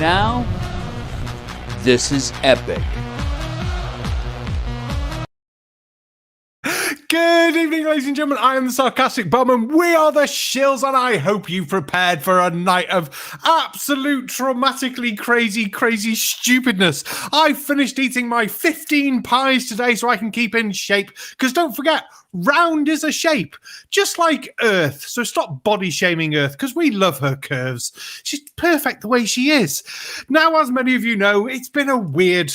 now, this is epic. Good evening, ladies and gentlemen. I am the Sarcastic Barman. We are the Shills, and I hope you prepared for a night of absolute traumatically crazy stupidness. I finished eating my 15 pies today so I can keep in shape, because don't forget, round is a shape, just like Earth. So stop body shaming Earth, because we love her curves. She's perfect the way she is. Now, as many of you know, it's been a weird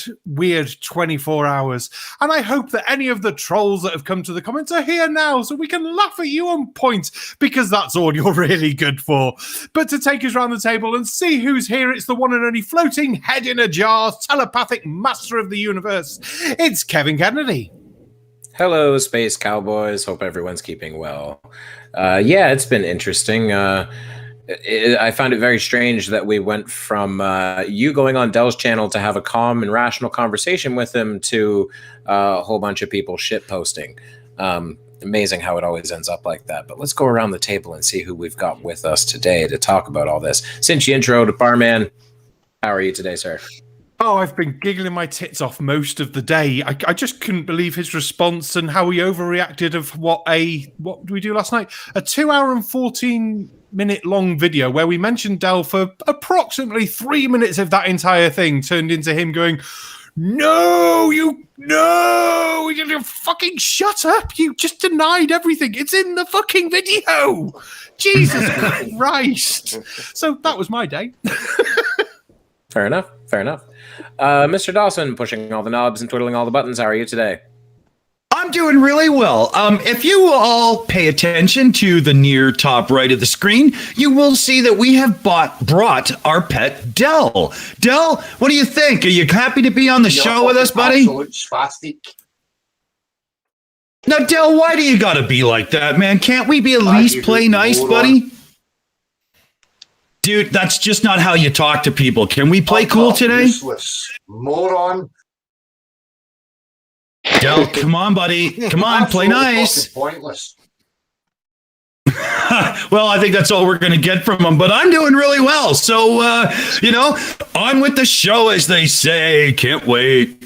24 hours, and I hope that any of the trolls that have come to the comments are here now so we can laugh at you on point, because that's all you're really good for. But to take us around the table and see who's here, it's the one and only floating head in a jar, telepathic master of the universe. It's Kevin Kennedy. Hello, Space Cowboys. Hope everyone's keeping well. Yeah, it's been interesting. I found it very strange that we went from you going on Dell's channel to have a calm and rational conversation with him to a whole bunch of people shit posting. Amazing how it always ends up like that. But let's go around the table and see who we've got with us today to talk about all this. Since you introed Barman, how are you today, sir? Oh, I've been giggling my tits off most of the day. I just couldn't believe his response and how he overreacted of what did we do last night? A 2 hour and 14-minute long video where we mentioned Dell for approximately 3 minutes of that entire thing turned into him going, No, you fucking shut up. You just denied everything. It's in the fucking video. Jesus Christ. So that was my day. Fair enough. Mr. Dawson, pushing all the knobs and twiddling all the buttons. How are you today? I'm doing really well. If you will all pay attention to the near top right of the screen, you will see that we have brought our pet Dell. Dell, what do you think? Are you happy to be on the show with us, buddy? Absolute spastic. Now, Dell, why do you gotta be like that, man? Can't we be at least play nice, buddy? Dude, that's just not how you talk to people. Can we play cool today? Useless moron. Del, come on, buddy. Come on, play nice. Pointless. Well, I think that's all we're going to get from him, but I'm doing really well. So, on with the show, as they say. Can't wait.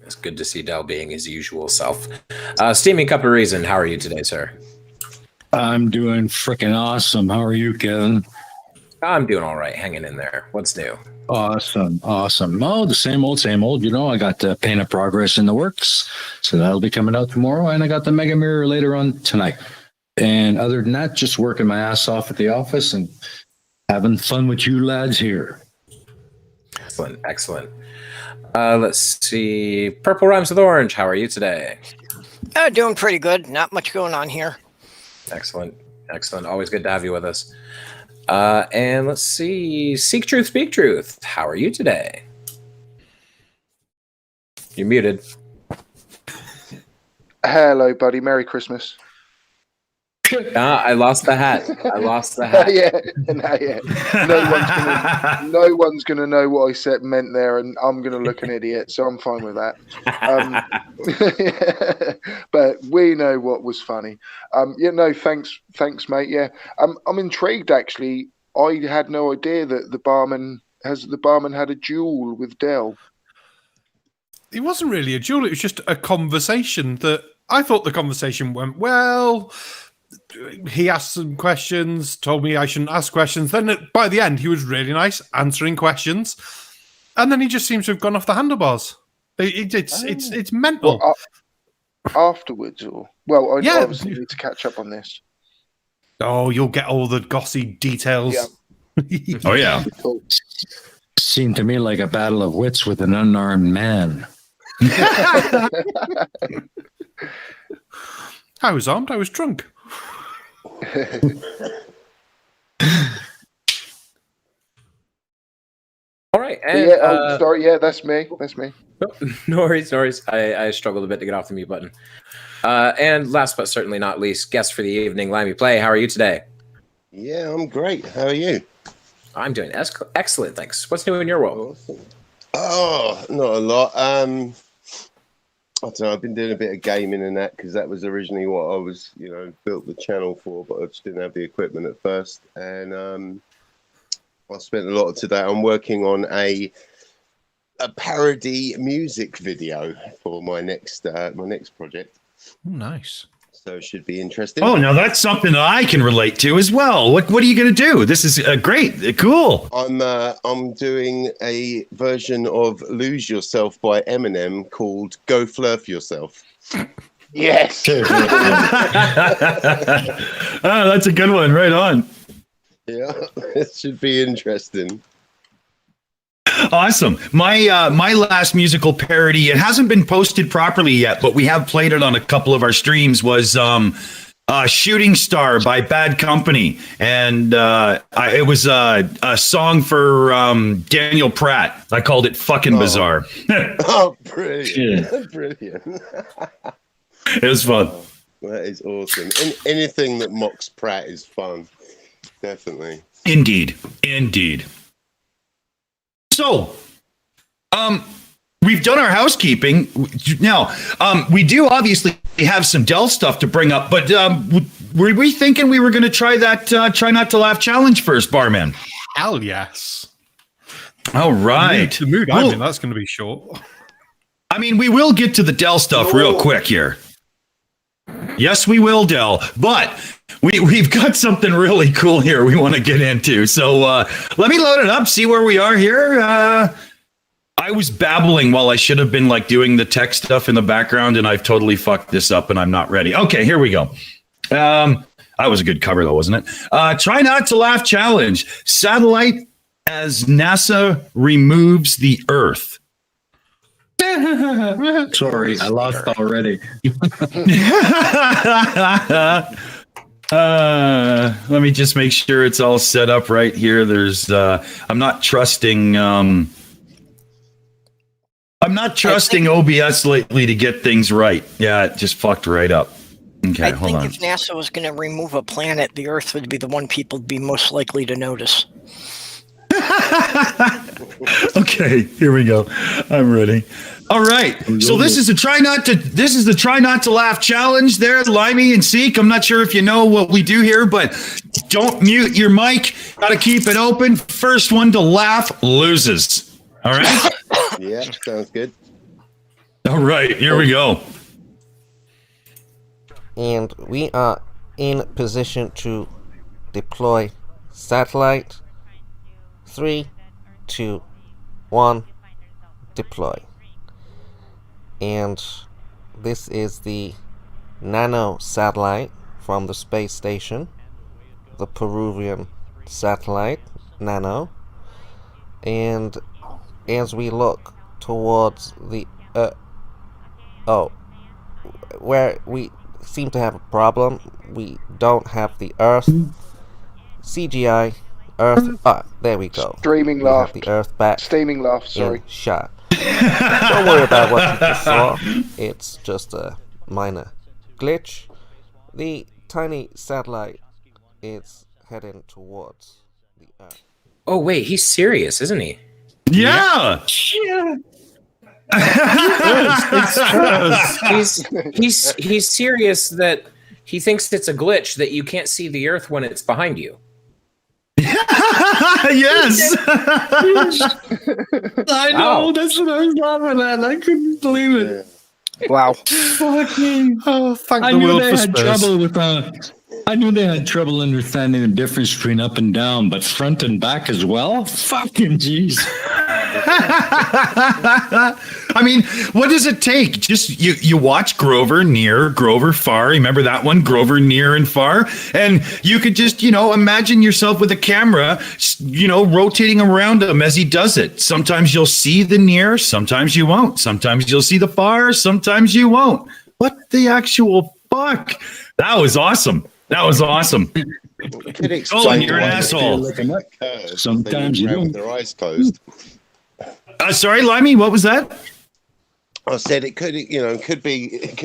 It's good to see Del being his usual self. Steaming Cup of Reason, how are you today, sir? I'm doing freaking awesome. How are you, Kevin? I'm doing all right, hanging in there. What's new? Awesome. Oh, the same old. You know, I got the Paint of Progress in the works, so that'll be coming out tomorrow, and I got the Mega Mirror later on tonight. And other than that, just working my ass off at the office and having fun with you lads here. Excellent. Let's see. Purple Rhymes with Orange, how are you today? Doing pretty good. Not much going on here. Excellent. Always good to have you with us. And let's see. Seek Truth, Speak Truth. How are you today? You're muted. Hello, buddy. Merry Christmas. I lost the hat. Yeah. No one's gonna know what I said meant there, and I'm gonna look an idiot, so I'm fine with that. But we know what was funny. Thanks, mate. Yeah, I'm intrigued actually. I had no idea that the barman had a duel with Dell. It wasn't really a duel. It was just a conversation that I thought the conversation went well. He asked some questions, told me I shouldn't ask questions. Then by the end, he was really nice, answering questions. And then he just seems to have gone off the handlebars. It's mental. Well, afterwards, or I obviously need to catch up on this. Oh, you'll get all the gossy details. Yeah. Oh, yeah. Cool. Seemed to me like a battle of wits with an unarmed man. I was armed. I was drunk. All right. And, sorry. Yeah, that's me. No worries. I struggled a bit to get off the mute button. And last but certainly not least, guest for the evening, LimeyPlay. How are you today? Yeah, I'm great. How are you? I'm doing excellent, thanks. What's new in your world? Awesome. Oh, not a lot. I don't know. I've been doing a bit of gaming and that because that was originally what I was, built the channel for, but I just didn't have the equipment at first. And I spent a lot of today. I'm working on a parody music video for my next project. Oh, nice. So it should be interesting. Oh, now that's something that I can relate to as well. What are you going to do? This is great. Cool. I'm doing a version of "Lose Yourself" by Eminem called "Go Flurf Yourself." Yes. That's a good one. Right on. Yeah, it should be interesting. Awesome. My last musical parody, it hasn't been posted properly yet, but we have played it on a couple of our streams, was Shooting Star by Bad Company. And it was a song for Daniel Pratt. I called it Fucking Bizarre. Oh, brilliant. Brilliant. It was fun. That is awesome. Anything that mocks Pratt is fun. Definitely. Indeed. So, we've done our housekeeping. Now, we do obviously have some Dell stuff to bring up, but were we thinking we were going to try that Try Not to Laugh challenge first, Barman? Hell yes. All right. The mood I'm in, that's going to be short. I mean, we will get to the Dell stuff real quick here. Yes, we will, Dell. But we've got something really cool here we want to get into. So let me load it up, see where we are here. I was babbling while I should have been like doing the tech stuff in the background, and I've totally fucked this up, and I'm not ready. Okay, here we go. That was a good cover, though, wasn't it? Try Not to Laugh challenge. Satellite as NASA removes the Earth. Sorry, I lost already. Let me just make sure it's all set up right here. There's I'm not trusting OBS lately to get things right. Yeah, it just fucked right up. Okay, I hold think on. if NASA was going to remove a planet, the Earth would be the one people would be most likely to notice. Okay, here we go. I'm ready. All right. So this is the Try Not to Laugh challenge there, Limey and Seek. I'm not sure if you know what we do here, but don't mute your mic. Got to keep it open. First one to laugh loses. All right? Yeah, sounds good. All right, here we go. And we are in position to deploy satellite. 3, 2, 1, deploy. And this is the nano satellite from the space station, the Peruvian satellite, nano. And as we look towards the where we seem to have a problem, we don't have the Earth. CGI Earth. There we go. Streaming we laugh. have the Earth back. Steaming laugh, sorry. Shot. Don't worry about what you just saw. It's just a minor glitch. The tiny satellite is heading towards the Earth. Oh wait, he's serious, isn't he? Yeah. He's serious that he thinks it's a glitch that you can't see the Earth when it's behind you. Yes. I know. That's what I was laughing at. I couldn't believe it. Wow. Fucking. Oh, thank I the knew world they for had Spurs. trouble with. I knew they had trouble understanding the difference between up and down, but front and back as well. Fucking jeez. I mean, what does it take? Just you watch Grover near, Grover far. Remember that one, Grover near and far, and you could just imagine yourself with a camera, rotating around him as he does it. Sometimes you'll see the near, sometimes you won't. Sometimes you'll see the far, sometimes you won't. What the actual fuck? That was awesome. That was awesome. Oh, you're an asshole. Sometimes you with don't. their eyes closed. Sorry, Limey, what was that? I said it could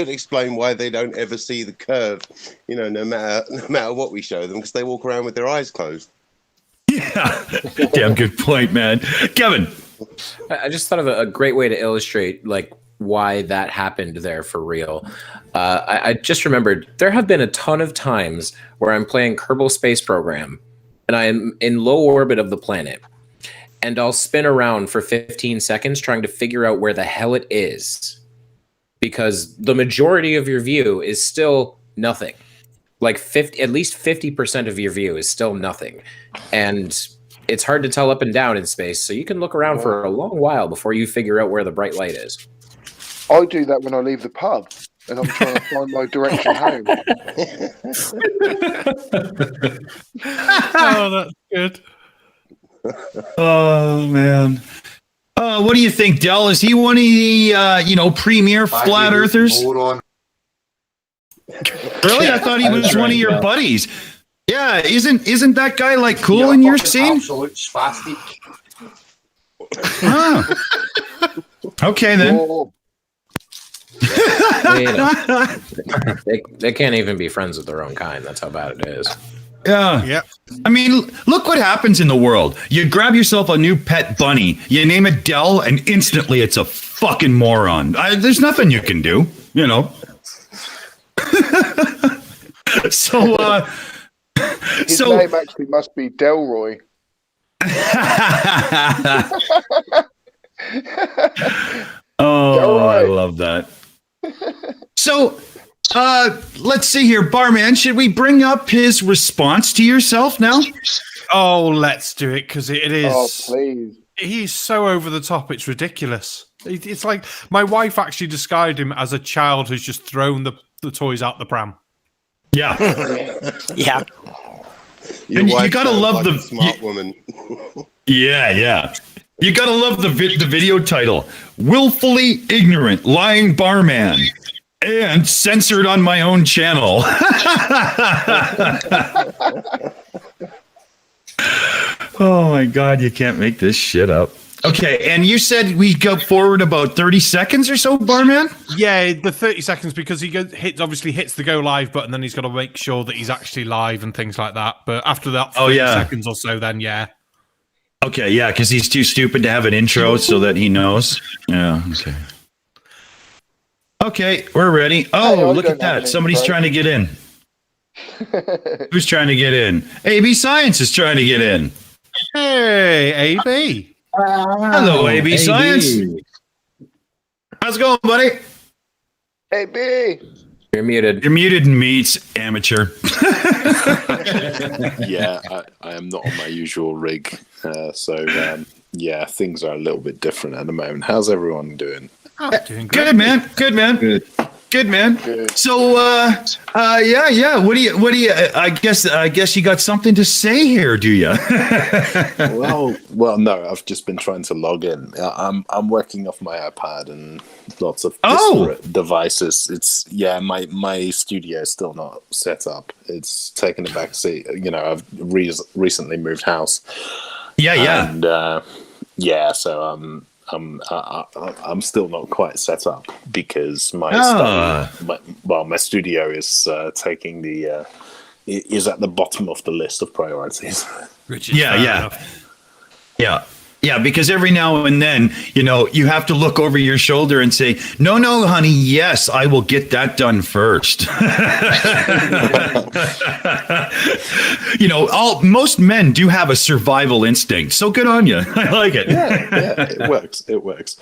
explain why they don't ever see the curve, no matter what we show them, because they walk around with their eyes closed. Yeah, damn good point, man. Kevin. I just thought of a great way to illustrate why that happened there for real. I just remembered there have been a ton of times where I'm playing Kerbal Space Program and I'm in low orbit of the planet, and I'll spin around for 15 seconds trying to figure out where the hell it is, because the majority of your view is still nothing. Like at least 50% of your view is still nothing, and it's hard to tell up and down in space. So you can look around for a long while before you figure out where the bright light is. I do that when I leave the pub and I'm trying to find my direction home. Oh, that's good. Oh man. What do you think, Del? Is he one of the premier flat earthers? Moron. Really? I thought he was one of your buddies. Yeah, isn't that guy like cool in your scene? Absolute spastic. Ah. Okay then. Oh, They can't even be friends with their own kind. That's how bad it is. Yeah. Yep. I mean, look what happens in the world. You grab yourself a new pet bunny, you name it Dell, and instantly it's a fucking moron. There's nothing you can do, So, his name actually must be Delroy. Oh, I love that. So, let's see here, Barman. Should we bring up his response to yourself now? Oh, let's do it, because it is. Oh, please. He's so over the top, it's ridiculous. It's like my wife actually described him as a child who's just thrown the toys out the pram. Yeah. Yeah. Your You wife gotta sounds love like the a smart woman. Yeah. You gotta love the video title: "Willfully Ignorant Lying Barman," and censored on my own channel. Oh my God, you can't make this shit up. Okay, and you said we go forward about 30 seconds or so, Barman? Yeah, the 30 seconds, because he obviously hits the go live button, then he's got to make sure that he's actually live and things like that. But after that 30 seconds or so, then yeah. Okay, yeah, because he's too stupid to have an intro so that he knows. Yeah, okay. Okay, we're ready. Oh, look at that. Somebody's trying to get in. Who's trying to get in? AB Science is trying to get in. Hey, AB. Hello, AB Science. How's it going, buddy? Hey, B. You're muted. You're muted and meets amateur. Yeah, I am not on my usual rig. Yeah, things are a little bit different at the moment. How's everyone doing? Doing Good, man. Good, man. Good, man. Good. So, yeah. What do you? I guess you got something to say here, do you? well, no. I've just been trying to log in. I'm working off my iPad and lots of disparate devices. It's my studio is still not set up. It's taken a back seat. I've recently moved house. Yeah. And so I'm still not quite set up because my studio is taking the is at the bottom of the list of priorities. Yeah, because every now and then, you have to look over your shoulder and say, no, honey, yes, I will get that done first. Most men do have a survival instinct. So good on you. I like it. Yeah, it works.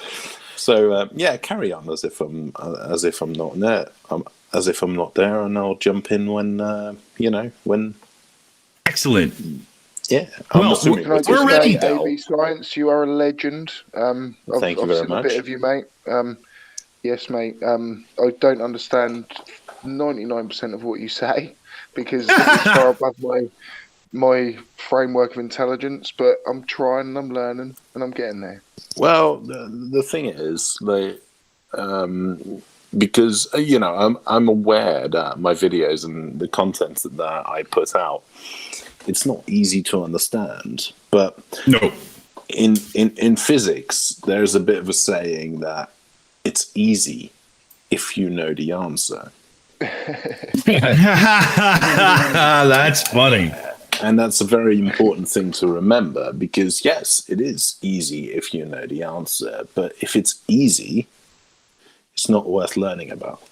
So carry on as if I'm not there. As if I'm not there, and I'll jump in when. Excellent. Yeah, we're ready. AB Science, you are a legend. Thank you very much. A bit of you, mate. Yes, mate. I don't understand 99% of what you say because it's far above my framework of intelligence. But I'm trying and I'm learning and I'm getting there. Well, the thing is, because I'm aware that my videos and the content that I put out, it's not easy to understand, but no. In physics, there's a bit of a saying that it's easy if you know the answer. That's funny. And that's a very important thing to remember because, yes, it is easy if you know the answer, but if it's easy, it's not worth learning about.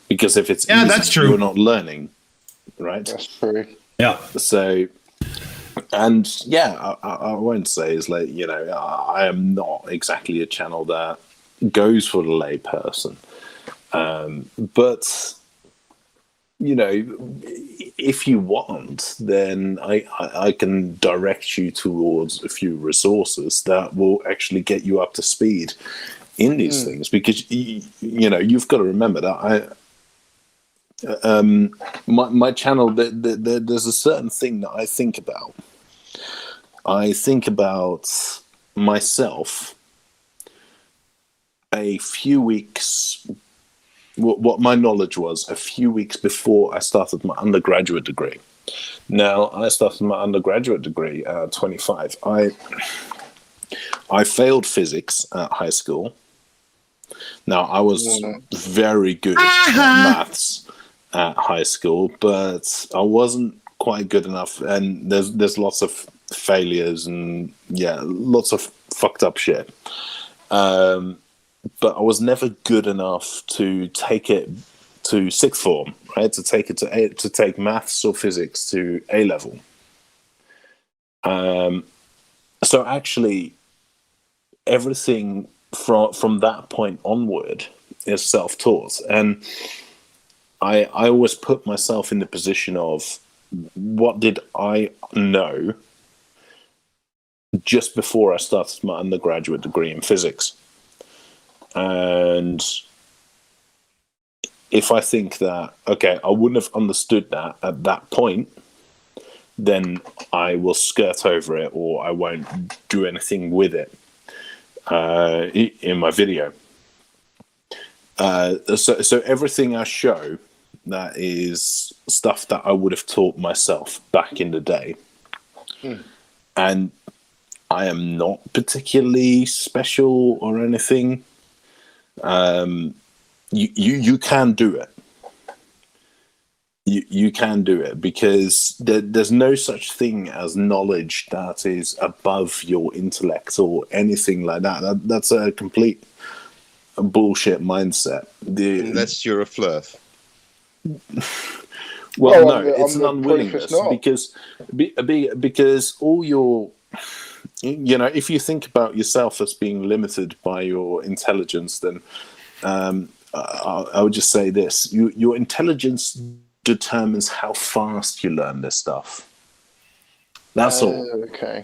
Because if it's easy, that's true. You're not learning, right? That's true. Yeah. So And yeah, I won't say it's like, you know, I am not exactly a channel that goes for the layperson. But, you know, if you want, then I can direct you towards a few resources that will actually get you up to speed in these things. Because, you know, you've got to remember that my channel, there's a certain thing that I think about. I think about myself a few weeks, what my knowledge was a few weeks before I started my undergraduate degree. Now, I started my undergraduate degree at 25. I failed physics at high school. Now, I was very good at maths at high school, but I wasn't quite good enough, and there's lots of failures and lots of fucked up shit. But I was never good enough to take it to sixth form, right? To take it to take maths or physics to A level. So actually, everything from that point onward is self-taught, and I always put myself in the position of what did I know just before I started my undergraduate degree in physics. And if I think that, okay, I wouldn't have understood that at that point, then I will skirt over it or I won't do anything with it in my video. So everything I show, that is stuff that I would have taught myself back in the day. And I am not particularly special or anything. You can do it. You can do it because there's no such thing as knowledge that is above your intellect or anything like that. That's a complete bullshit mindset. Unless you're a flirt. Well, no, it's an unwillingness because all your, you know, if you think about yourself as being limited by your intelligence, then I would just say this: your intelligence determines how fast you learn this stuff. That's all. Okay.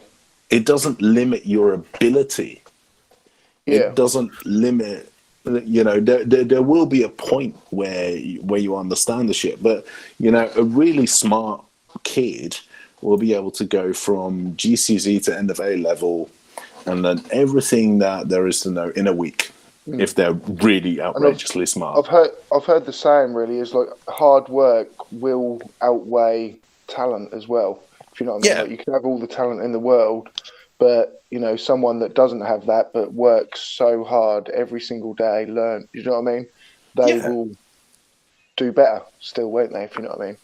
It doesn't limit your ability. It doesn't limit. You know, there will be a point where you understand the shit, but you know, a really smart kid will be able to go from GCSE to end of A level and learn everything that there is to know in a week if they're really outrageously smart. I've heard the saying really is like hard work will outweigh talent as well. If you know what I mean, like you can have all the talent in the world, but you know, someone that doesn't have that but works so hard every single day, you know what I mean? They will do better still, won't they? If you know what I mean?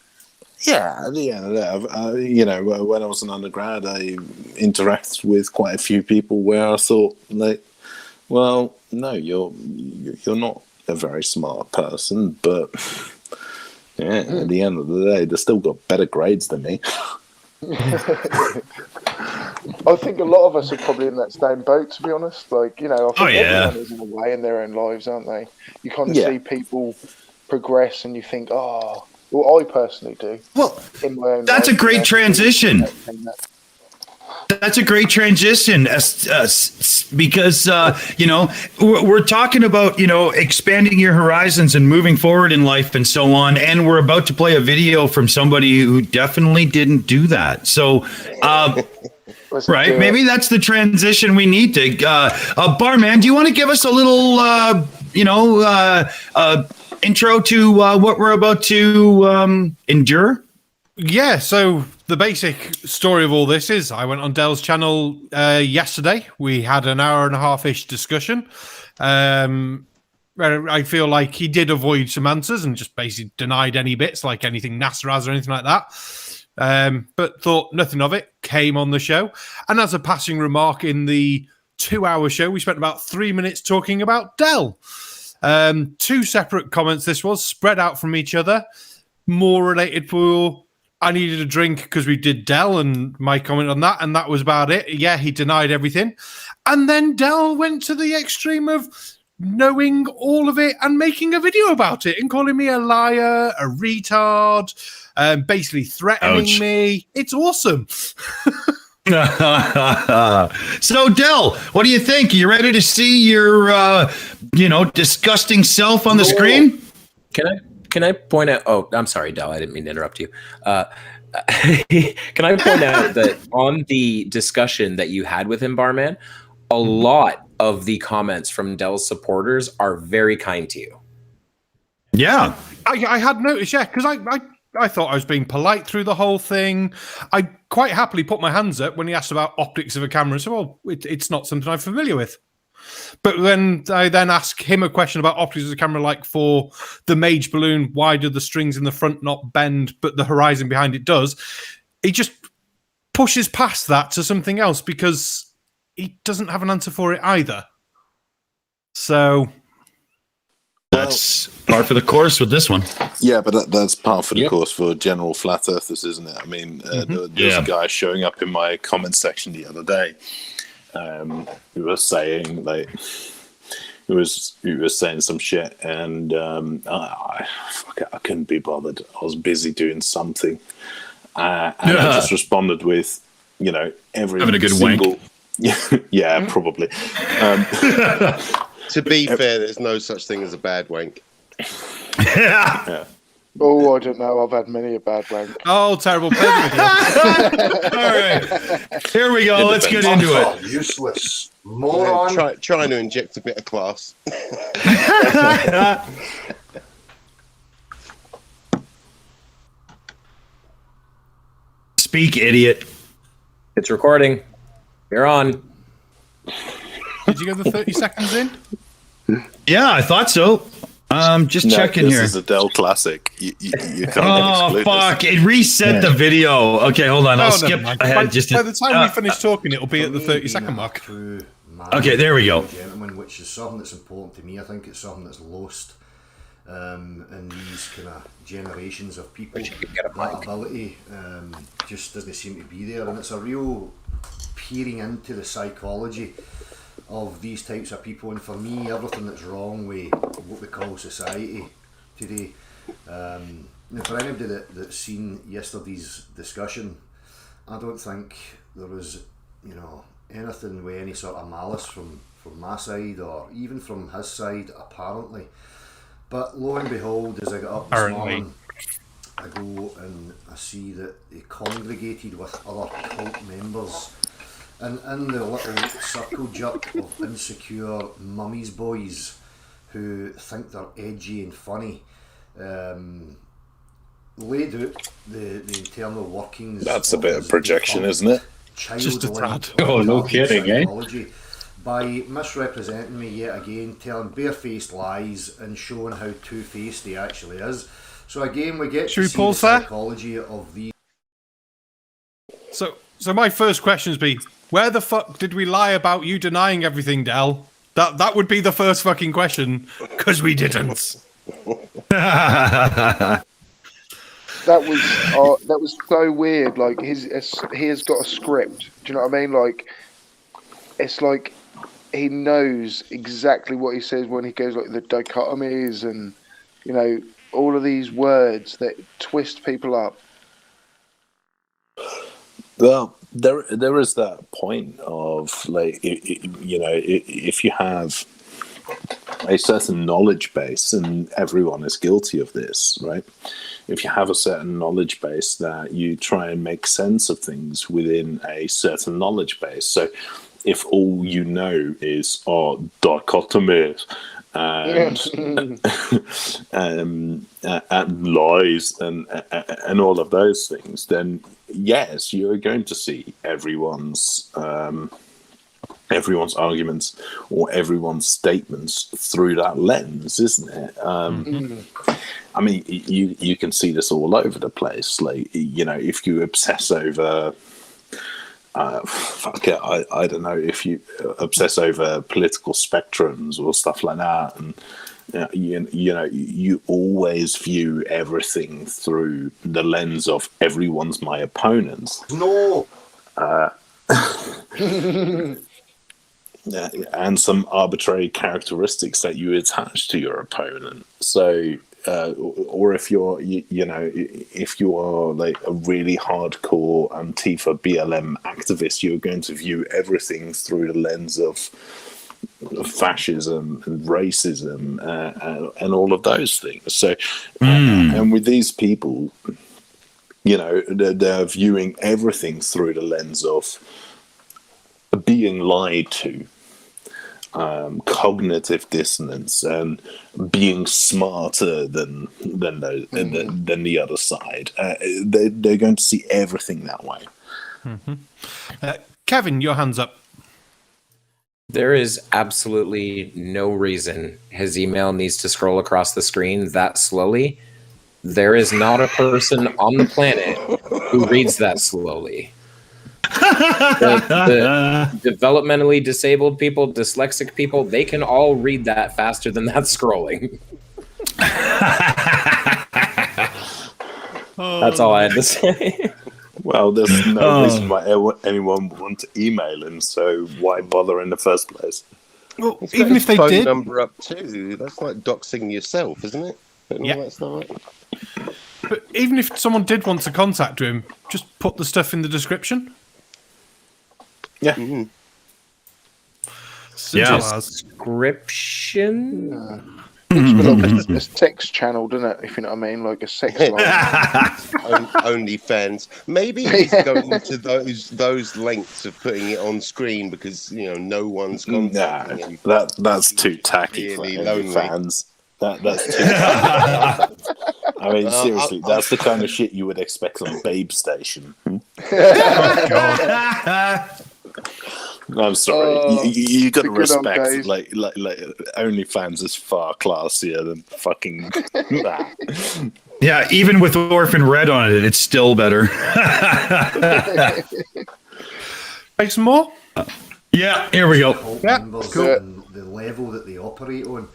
Yeah, at the end of that, you know, when I was an undergrad, I interacted with quite a few people where I thought, like, well, no, you're not a very smart person, but at the end of the day, they've still got better grades than me. I think a lot of us are probably in that same boat, to be honest. Like, you know, I think everyone is in a way in their own lives, aren't they? You kind of see people progress and you think, oh, well, I personally do. Well, in my own that's life, a great transition. That's a great transition, because you know, we're talking about, you know, expanding your horizons and moving forward in life and so on, and we're about to play a video from somebody who definitely didn't do that. So, right, maybe that's the transition we need to. Barman, do you want to give us a little, intro to what we're about to endure? Yeah, so the basic story of all this is I went on Dell's channel yesterday. We had an hour and a half-ish discussion. Where I feel like he did avoid some answers and just basically denied any bits, like anything NASA has or anything like that. But thought nothing of it, came on the show. And as a passing remark in the 2-hour show, we spent about 3 minutes talking about Dell. 2 separate comments this was, spread out from each other, more related for I needed a drink because we did Dell and my comment on that, and that was about it. Yeah, he denied everything. And then Dell went to the extreme of knowing all of it and making a video about it and calling me a liar, a retard, basically threatening me. It's awesome. So, Dell, what do you think? Are you ready to see your, disgusting self on the screen? Can I point out? Oh, I'm sorry, Dell. I didn't mean to interrupt you. Can I point out that on the discussion that you had with him, Barman, a lot of the comments from Dell's supporters are very kind to you. Yeah, I had noticed. Yeah, because I thought I was being polite through the whole thing. I quite happily put my hands up when he asked about optics of a camera and said, well, it's not something I'm familiar with. But when I then ask him a question about optics of the camera, like for the Mage balloon, why do the strings in the front not bend, but the horizon behind it does? He just pushes past that to something else because he doesn't have an answer for it either. So that's par for the course with this one. Yeah, but that's par for the course for general flat earthers, isn't it? I mean, there's a guy showing up in my comment section the other day. He was saying like he was saying some shit, and I couldn't be bothered. I was busy doing something, and I just responded with, every having a good single wank. Yeah, probably. To be fair, there's no such thing as a bad wank. Yeah. Oh, I don't know. I've had many a bad wank. Oh, terrible. All right. Here we go. Let's get into it. Useless. Moron. Trying to inject a bit of class. Speak, idiot. It's recording. You're on. Did you get the 30 seconds in? Yeah, I thought so. Just checking here. This is a Dell classic. You can't. Oh fuck! It reset the video. Okay, hold on. I'll skip ahead. By the time we finish talking, it'll be at the 30-second mark. Okay, there we go. Gentlemen, which is something that's important to me. I think it's something that's lost in these kind of generations of people. That ability just doesn't seem to be there, and it's a real peering into the psychology of these types of people, and for me, everything that's wrong with what we call society today. For anybody that's seen yesterday's discussion, I don't think there was, anything with any sort of malice from my side or even from his side, apparently. But lo and behold, as I got up this morning, I go and I see that they congregated with other cult members. And in the little circle jerk of insecure mummies boys who think they're edgy and funny, laid out the internal workings. That's a bit of projection, isn't it? Just a tad. Oh, no kidding, eh? By misrepresenting me yet again, telling barefaced lies and showing how two-faced he actually is. So again, we get to see the psychology of these. So my first question would be, where the fuck did we lie about you denying everything, Dell? That would be the first fucking question, because we didn't. That was so weird. Like he has got a script. Do you know what I mean? Like it's like he knows exactly what he says when he goes like the dichotomies and all of these words that twist people up. Well, there is that point of like if you have a certain knowledge base, and everyone is guilty of this, right? If you have a certain knowledge base, that you try and make sense of things within a certain knowledge base. So if all you know is dichotomies and lies and all of those things, then yes, you're going to see everyone's arguments or everyone's statements through that lens, isn't it? I mean, you can see this all over the place. Like, if you obsess over, I don't know, if you obsess over political spectrums or stuff like that, and you always view everything through the lens of everyone's my opponent. No. And some arbitrary characteristics that you attach to your opponent. So, or if you're, if you are like a really hardcore Antifa BLM activist, you're going to view everything through the lens of fascism and racism and all of those things. So, and with these people, they're viewing everything through the lens of being lied to, cognitive dissonance, and being smarter than the other side. They're going to see everything that way. Kevin, your hand's up. There is absolutely no reason his email needs to scroll across the screen that slowly. There is not a person on the planet who reads that slowly. The developmentally disabled people, dyslexic people, they can all read that faster than that scrolling. That's all I had to say. Well, there's no reason why anyone would want to email him, so why bother in the first place? Well, It's even got if his they phone did, number up too. That's like doxing yourself, isn't it? Yeah. That's not right. but even if someone did want to contact him, just put the stuff in the description. Yeah. Mm-hmm. Description? It's text channel, doesn't it? If you know what I mean, like a sex line. OnlyFans. Maybe he's going to those lengths of putting it on screen because no one's contacting him. That's too tacky Really for lonely. fans. That's too tacky. I mean, seriously, that's the kind of shit you would expect on Babe Station. I'm sorry. You got to respect, like OnlyFans is far classier than fucking that. Yeah, even with Orphan Red on it, it's still better. Make some more? Yeah, here we go. Yeah, cool. And the level that they operate on.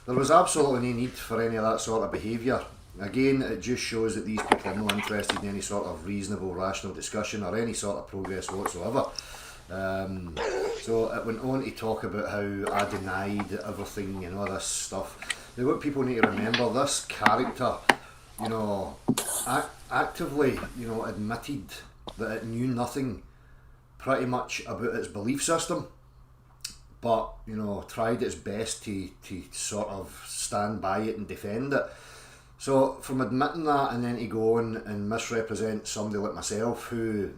There was absolutely no need for any of that sort of behaviour. Again, it just shows that these people are not interested in any sort of reasonable, rational discussion or any sort of progress whatsoever. So it went on to talk about how I denied everything and all this stuff. Now, what people need to remember, this character, actively, admitted that it knew nothing pretty much about its belief system, but, tried its best to sort of stand by it and defend it. So from admitting that and then to go on and misrepresent somebody like myself who,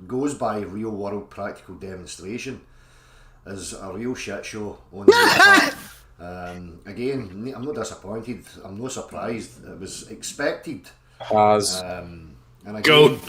goes by real world practical demonstration is a real shit show on the part. Again, I'm not disappointed. I'm not surprised. It was expected. Pause. And again, Go.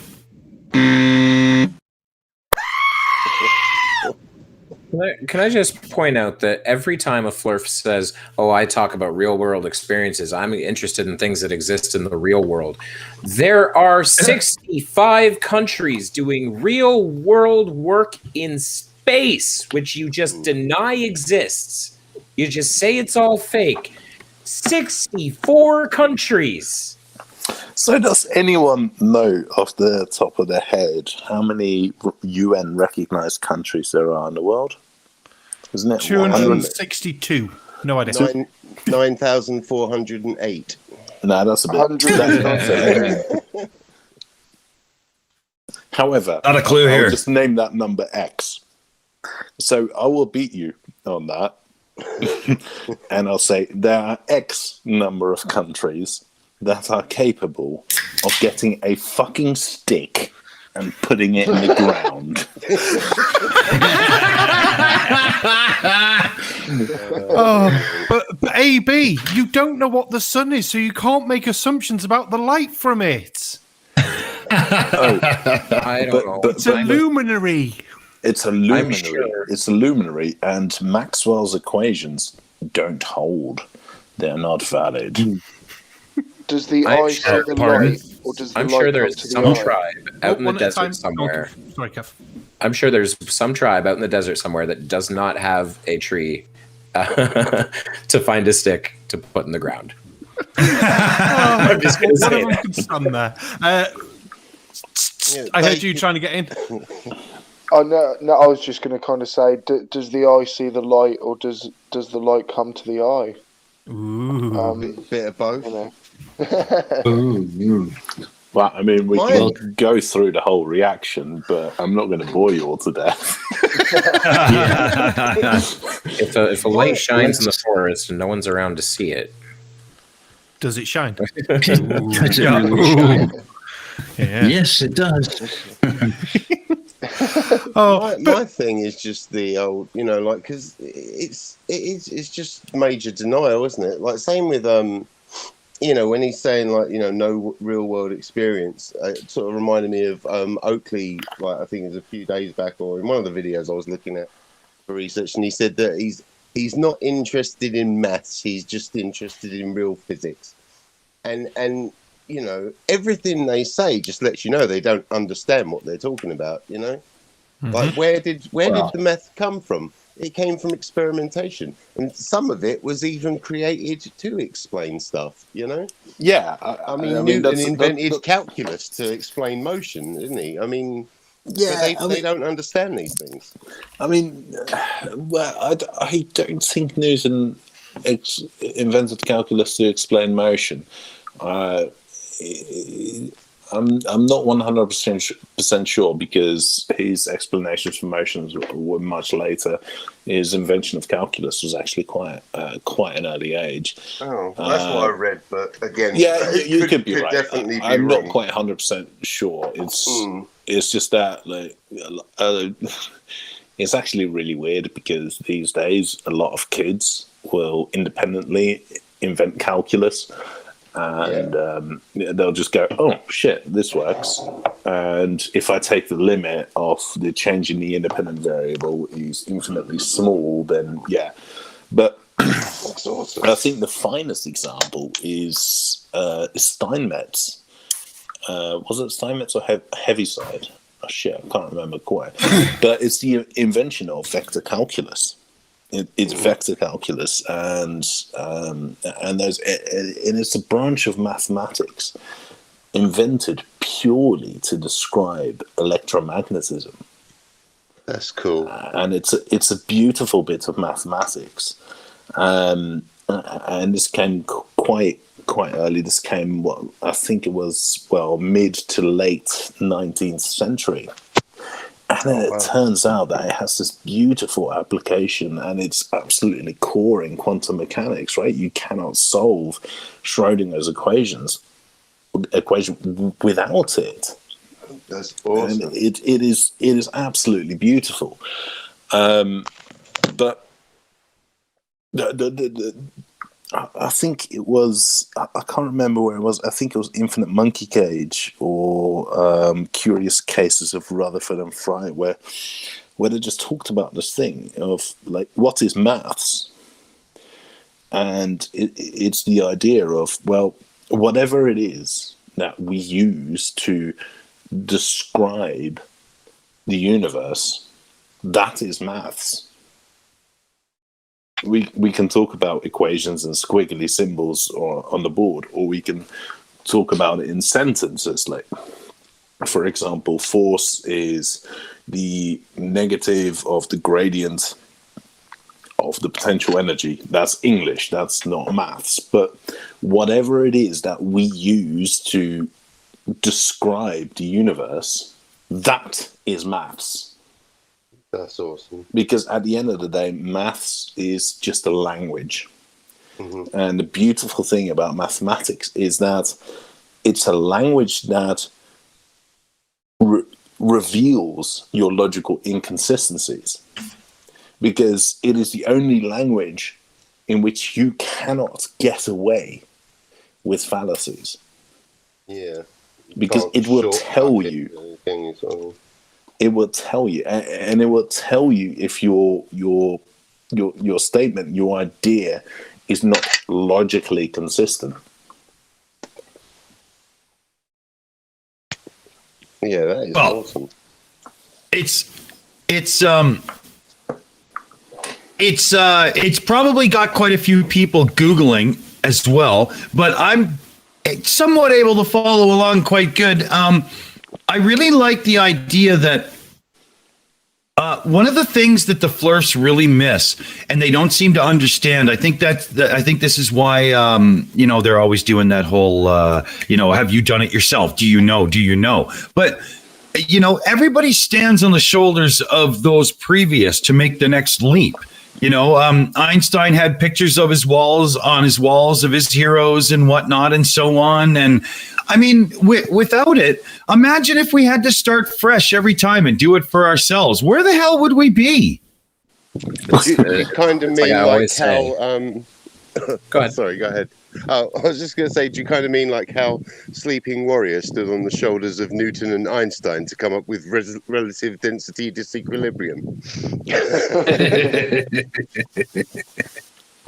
Can I just point out that every time a flurf says, "Oh, I talk about real world experiences. I'm interested in things that exist in the real world," there are 65 countries doing real world work in space, which you just deny exists. You just say it's all fake. 64 countries. So does anyone know off the top of their head how many UN recognized countries there are in the world? Isn't it 262? No idea. 9,408. No, that's a bit. However, not a clue here. I'll just name that number X. So I will beat you on that. And I'll say there are X number of countries that are capable of getting a fucking stick and putting it in the ground. But AB, you don't know what the sun is, so you can't make assumptions about the light from it. I don't know. It's a luminary. It's a luminary. Sure. It's a luminary, and Maxwell's equations don't hold. They're not valid. Does the eye see the light, or does the I'm light sure come there's to the some eye? tribe out in the desert somewhere. Sorry, Kev. I'm sure there's some tribe out in the desert somewhere that does not have a tree to find a stick to put in the ground. I'm just gonna say one of them that. could stand there. I heard you trying to get in. Oh no! I was just going to kind of say, does the eye see the light, or does the light come to the eye? Ooh. Bit of both. Well, I mean, we can go through the whole reaction, but I'm not going to bore you all to death. If a light shines in the forest and no one's around to see it, does it shine? Does it really shine? Yeah. Yes, it does. My thing is just the old, like, because it's just major denial, isn't it? Like, same with when he's saying, like, no real world experience, it sort of reminded me of Oakley, like, I think it was a few days back, or in one of the videos I was looking at for research, and he said that he's not interested in maths, he's just interested in real physics. And everything they say just lets you know they don't understand what they're talking about, Like, where did the math come from? It came from experimentation, and some of it was even created to explain stuff. Yeah, I mean Newton invented calculus to explain motion, didn't he? I mean, yeah, but they don't understand these things. I mean, well, I don't think Newton invented calculus to explain motion. I'm not 100% sure, because his explanations for motions were much later. His invention of calculus was actually quite an early age. Oh, that's what I read, but again, yeah, you could be right. Definitely be I'm wrong. not quite 100% sure. It's just that, like, it's actually really weird, because these days a lot of kids will independently invent calculus. And they'll just go, oh shit, this works. And if I take the limit of the change in the independent variable is infinitely small, then yeah. But that's awesome. I think the finest example is Steinmetz. Was it Steinmetz or Heaviside? Oh shit, I can't remember quite. But it's the invention of vector calculus. It's vector calculus, and it's a branch of mathematics invented purely to describe electromagnetism. That's cool, and it's a beautiful bit of mathematics, and this came quite early. This came, I think it was mid to late 19th century. And then it turns out that it has this beautiful application, and it's absolutely core in quantum mechanics, right? You cannot solve Schrodinger's equation without it. That's awesome. And it is absolutely beautiful. But I think it was, I can't remember where it was. I think it was Infinite Monkey Cage or Curious Cases of Rutherford and Fry, where they just talked about this thing of, like, what is maths? And it's the idea of, well, whatever it is that we use to describe the universe, that is maths. We can talk about equations and squiggly symbols on the board, or we can talk about it in sentences. Like, for example, force is the negative of the gradient of the potential energy. That's English, that's not maths. But whatever it is that we use to describe the universe, that is maths. That's awesome. Because at the end of the day, maths is just a language. Mm-hmm. And the beautiful thing about mathematics is that it's a language that reveals your logical inconsistencies. Because it is the only language in which you cannot get away with fallacies. Yeah. Because it will tell you. It will tell you, and it will tell you if your statement, your idea, is not logically consistent. Yeah, that is awesome. It's it's probably got quite a few people Googling as well, but I'm somewhat able to follow along quite good. I really like the idea that one of the things that the Flurfs really miss, and they don't seem to understand. I think this is why they're always doing that whole have you done it yourself? Do you know? Do you know? But everybody stands on the shoulders of those previous to make the next leap. Einstein had pictures of his walls of his heroes and whatnot and so on. And I mean, without it, imagine if we had to start fresh every time and do it for ourselves. Where the hell would we be? You kind of mean like how... Go ahead. Sorry, go ahead. I was just going to say, do you kind of mean like how Sleeping Warrior stood on the shoulders of Newton and Einstein to come up with relative density disequilibrium?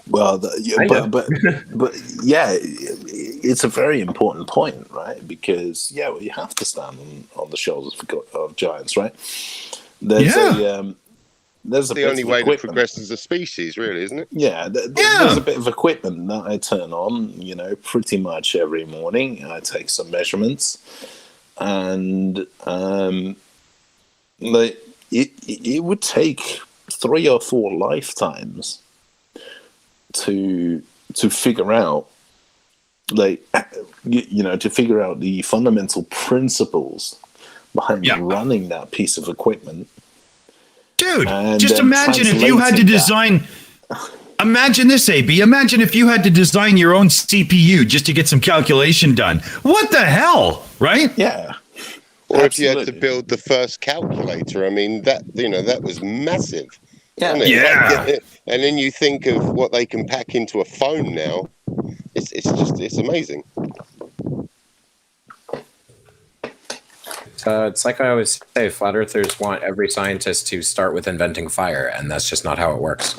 Well, but yeah, it's a very important point, right? Because we have to stand on the shoulders of giants, right? There's the only way to progress as a species, really, isn't it? Yeah, there's a bit of equipment that I turn on, pretty much every morning. I take some measurements, and it would take 3 or 4 lifetimes to figure out, to figure out the fundamental principles behind running that piece of equipment. Dude, just imagine if you had to design. Imagine this, AB. Imagine if you had to design your own CPU just to get some calculation done. What the hell, right? Yeah. Or if you had to build the first calculator. I mean, that was massive. Yeah. Yeah. And then you think of what they can pack into a phone now. It's amazing. It's like I always say, flat earthers want every scientist to start with inventing fire, and that's just not how it works.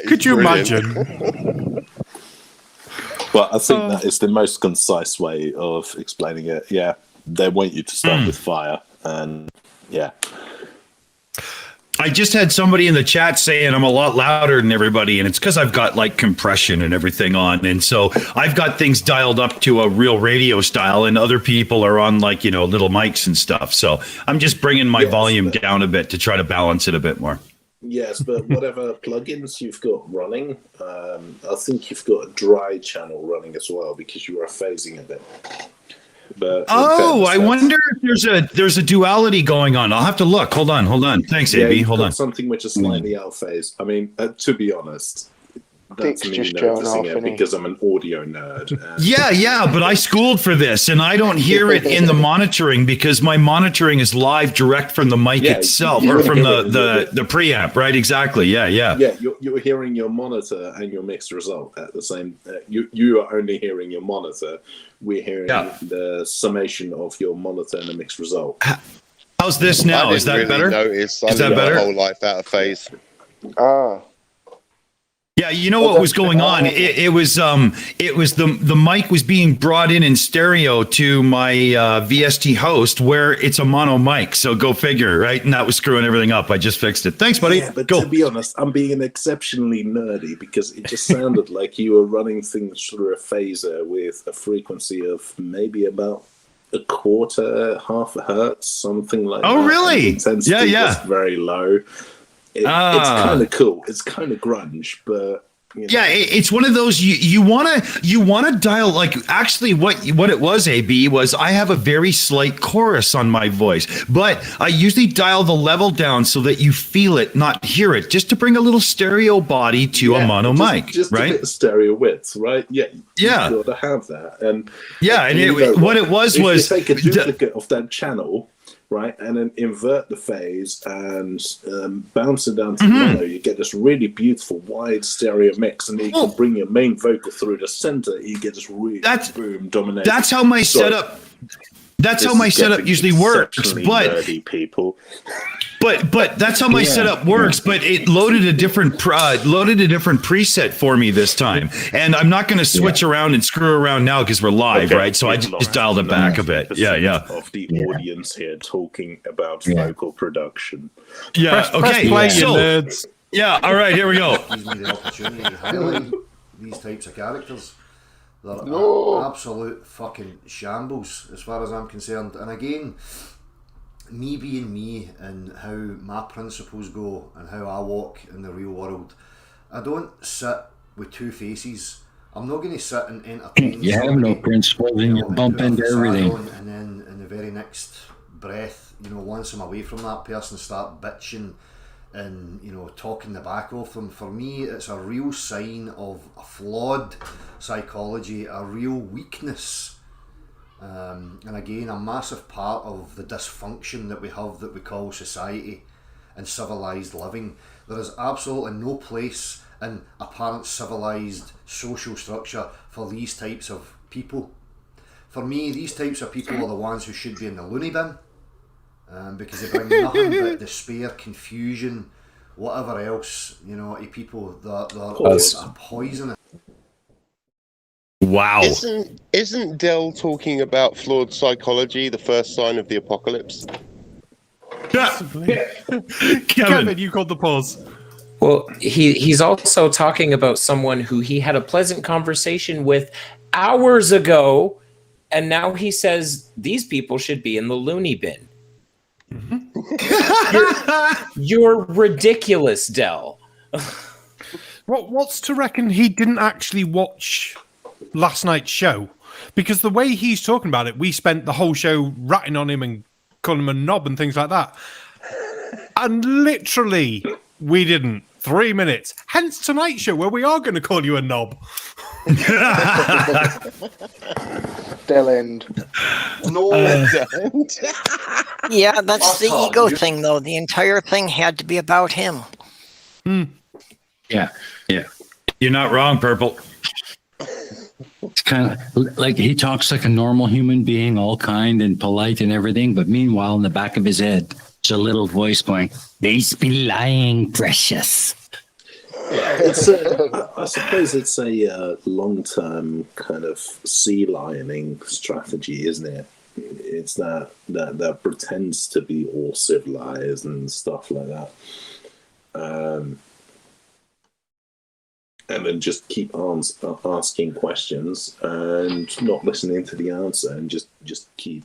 Could you imagine? Well, I think that is the most concise way of explaining it. Yeah, they want you to start with fire, and I just had somebody in the chat saying I'm a lot louder than everybody, and it's because I've got like compression and everything on, and so I've got things dialed up to a real radio style, and other people are on like little mics and stuff. So I'm just bringing my volume down a bit to try to balance it a bit more. Yes, but whatever plugins you've got running, I think you've got a dry channel running as well because you are phasing a bit. But I wonder if there's a duality going on. I'll have to look. Hold on. Thanks, AB. Hold on. Something which is slightly out phase. I mean, to be honest, that's me just noticing it because I'm an audio nerd. Yeah, but I schooled for this, and I don't hear it in the monitoring because my monitoring is live direct from the mic itself, or from the preamp, right? Exactly. Yeah. Yeah, you're hearing your monitor and your mixed result at the same. You are only hearing your monitor. We're hearing the summation of your monitor and the mixed result. How's this now? Is that better? Is that better? My whole life out of phase. Yeah, you know what was going on? It was the mic was being brought in stereo to my VST host where it's a mono mic. So go figure, right? And that was screwing everything up. I just fixed it. Thanks, buddy. Yeah, but to be honest, I'm being exceptionally nerdy because it just sounded like you were running things through a phaser with a frequency of maybe about a quarter, half a hertz, something like that. Oh, really? Intensity was very low. It's kind of cool. It's kind of grunge, but yeah, it's one of those you want to dial. Like actually, what it was, AB, was I have a very slight chorus on my voice, but I usually dial the level down so that you feel it, not hear it, just to bring a little stereo body to a mono mic, just right? A bit of stereo width, right? Yeah, you've got to have that, and what it was you take a duplicate of that channel. Right, and then invert the phase and bounce it down to mono. You get this really beautiful wide stereo mix, and then you can bring your main vocal through the center. You get this really boom domination. That's how my setup. That's how my setup usually works. But nerdy people. But that's how my setup works. But it loaded a different preset for me this time, and I'm not going to switch around and screw around now because we're live, right? So I just dialed it back a bit. Yeah. Of the audience here talking about vocal production. Yeah. Press play, you nerds. Yeah, all right, here we go. Gives me the opportunity to highlight these types of characters. They're absolute fucking shambles as far as I'm concerned. And again, me being me and how my principles go and how I walk in the real world, I don't sit with two faces. I'm not going to sit and entertain You have no principles and you bump into everything. And then in the very next breath, once I'm away from that person, start bitching and talking the back off them. For me, it's a real sign of a flawed psychology, a real weakness, and again a massive part of the dysfunction that we have, that we call society and civilized living. There is absolutely no place in apparent civilized social structure for these types of people. For me, these types of people are the ones who should be in the loony bin. Because they bring nothing but despair, confusion, whatever else, to people that are poisonous. Wow. Isn't Dell talking about flawed psychology, the first sign of the apocalypse? Kevin, you called the pause. Well, he's also talking about someone who he had a pleasant conversation with hours ago, and now he says these people should be in the loony bin. You're ridiculous, Dell. What's to reckon he didn't actually watch last night's show? Because the way he's talking about it, we spent the whole show ratting on him and calling him a knob and things like that. And literally, we didn't. 3 minutes. Hence tonight's show, where we are going to call you a knob. Del end. No, Del end. Yeah, that's the ego thing, though. The entire thing had to be about him. Yeah. You're not wrong, Purple. It's kind of like he talks like a normal human being, all kind and polite and everything. But meanwhile, in the back of his head, there's a little voice going, "They be lying, precious." It's I suppose it's a long-term kind of sea lioning strategy, isn't it? It's that pretends to be all civilized and stuff like that, and then just keep asking questions and not listening to the answer, and just keep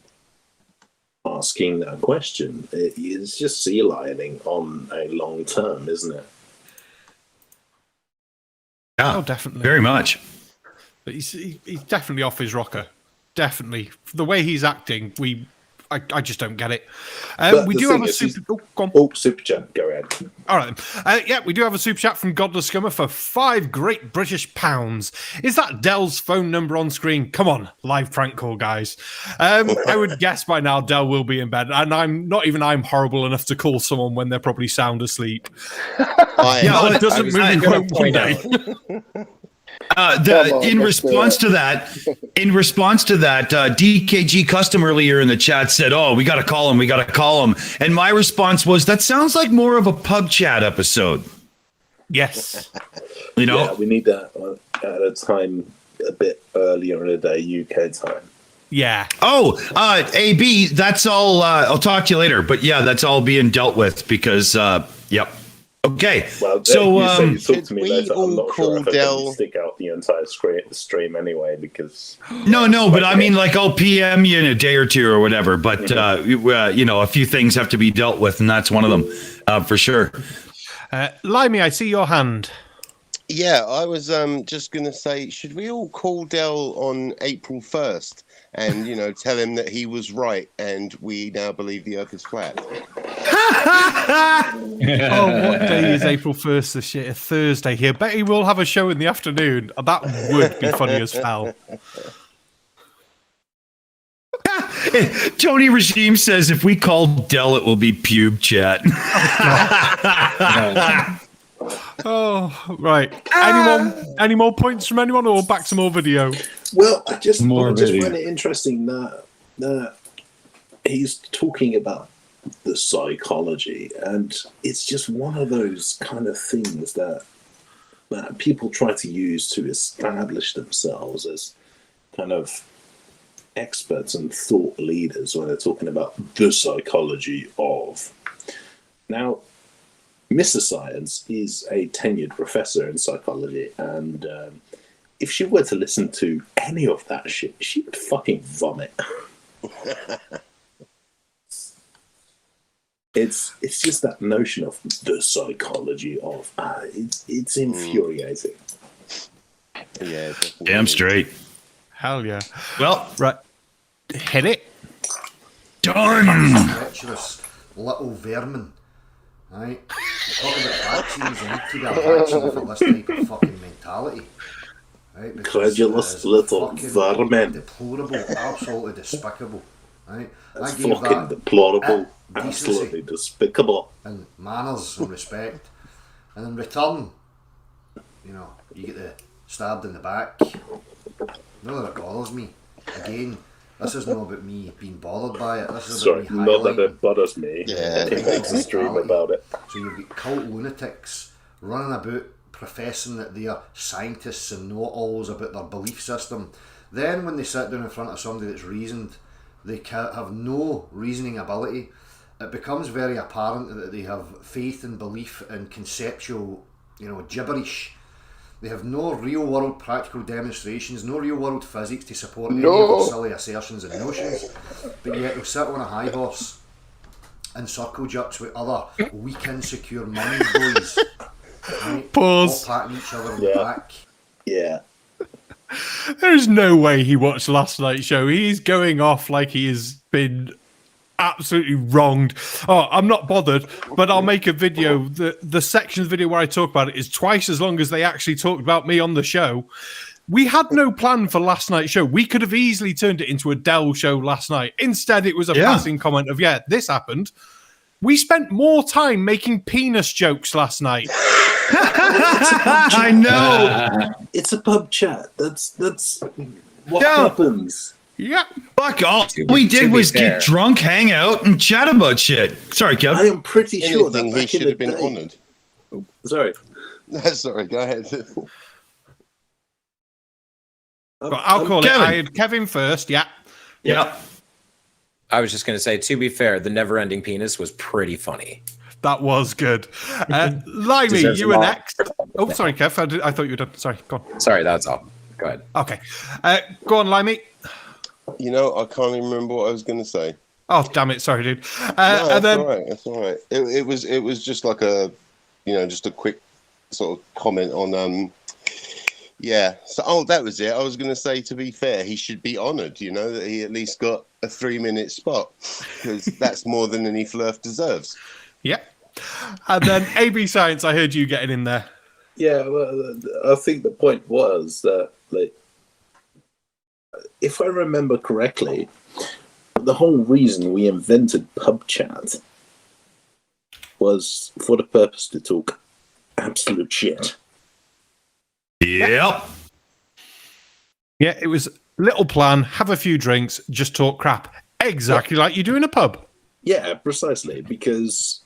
asking that question. It's just sea lioning on a long term, isn't it? Yeah, definitely. Very much. But he's definitely off his rocker. Definitely. The way he's acting, I just don't get it. We do have a super... super chat. Go ahead. All right. Yeah, we do have a super chat from Godless Scummer for 5 great British pounds. Is that Dell's phone number on screen? Come on, live prank call, guys. I would guess by now Dell will be in bed, and I'm horrible enough to call someone when they're probably sound asleep. It doesn't move home one day. In response to that, DKG Custom earlier in the chat said, "Oh, we got to call him." And my response was, "That sounds like more of a pub chat episode." Yes, Yeah, we need that at a time a bit earlier in the day, UK time. Yeah. Oh, AB, that's all. I'll talk to you later. But yeah, that's all being dealt with because, yep. Okay, well, so you talk to me later. I'm not sure if I can stick out the entire stream anyway, because no, but I mean, like, I'll PM you in a day or two or whatever. But a few things have to be dealt with, and that's one of them for sure. Limey, I see your hand. Yeah, I was just going to say, should we all call Dell on April 1st and, tell him that he was right and we now believe the Earth is flat? Oh, what day is April 1st this year? Thursday here. Bet he will have a show in the afternoon. That would be funny as hell. Tony Regime says if we call Dell, it will be pube chat. Oh, right. Any more points from anyone, or back to more video? Well, I just find it interesting that he's talking about the psychology, and it's just one of those kind of things that people try to use to establish themselves as kind of experts and thought leaders when they're talking about the psychology of. Now, Mr. Science is a tenured professor in psychology, and if she were to listen to any of that shit, she would fucking vomit. It's just that notion of the psychology of it's infuriating. Yeah, damn straight. Hell yeah. Well, right, hit it. Done. Treacherous little vermin. Right? Talking about vaccines, you need to be a vaccine for this type of fucking mentality. Right? Because Credulous little vermin. Deplorable, absolutely despicable. Right? That's I gave fucking that deplorable, decency absolutely despicable. and manners and respect. And in return, you know, you get stabbed in the back. None of it bothers me. Again, this is not about me being bothered by it. This is about Sorry, me not that highlighting. it bothers me. Yeah. He makes a stream about it. So you've got cult lunatics running about professing that they are scientists and know-alls about their belief system. Then when they sit down in front of somebody that's reasoned, they have no reasoning ability. It becomes very apparent that they have faith and belief in conceptual, gibberish. They have no real-world practical demonstrations, no real-world physics to support any of their silly assertions and notions. But yet they'll sit on a high horse and circle jerks with other weak, insecure mummy boys. Right? Pause. All patting each other on the back. Yeah. There's no way he watched last night's show. He's going off like he has been absolutely wronged. Oh, I'm not bothered, but I'll make a video. The section of the video where I talk about it is twice as long as they actually talked about me on the show. We had no plan for last night's show. We could have easily turned it into a Dell show last night. Instead, it was a passing comment of, this happened. We spent more time making penis jokes last night. I know. It's a pub chat. That's what happens. Yeah. Fuck all we did was get drunk, hang out, and chat about shit. Sorry, Kev. I am pretty sure that he should have been honoured. Oh, sorry. Sorry, go ahead. I'll call it. I had Kevin first. Yeah. I was just going to say, to be fair, the never-ending penis was pretty funny. That was good. Limey, you were next. Oh, sorry, Kev. I thought you were done. Sorry, go on. Sorry, that's all. Go ahead. Okay. Go on, Limey. I can't even remember what I was going to say. Oh, damn it. Sorry, dude. No, and then... all right. That's all right. It was just like just a quick sort of comment on, So, that was it. I was going to say, to be fair, he should be honoured, that he at least got a 3-minute spot, because that's more than any flirf deserves. Yeah. And then AB Science, I heard you getting in there. Yeah, well, I think the point was that, if I remember correctly, the whole reason we invented pub chat was for the purpose to talk absolute shit. Yep. Yeah, it was little plan, have a few drinks, just talk crap. Exactly like you do in a pub. Yeah, precisely, because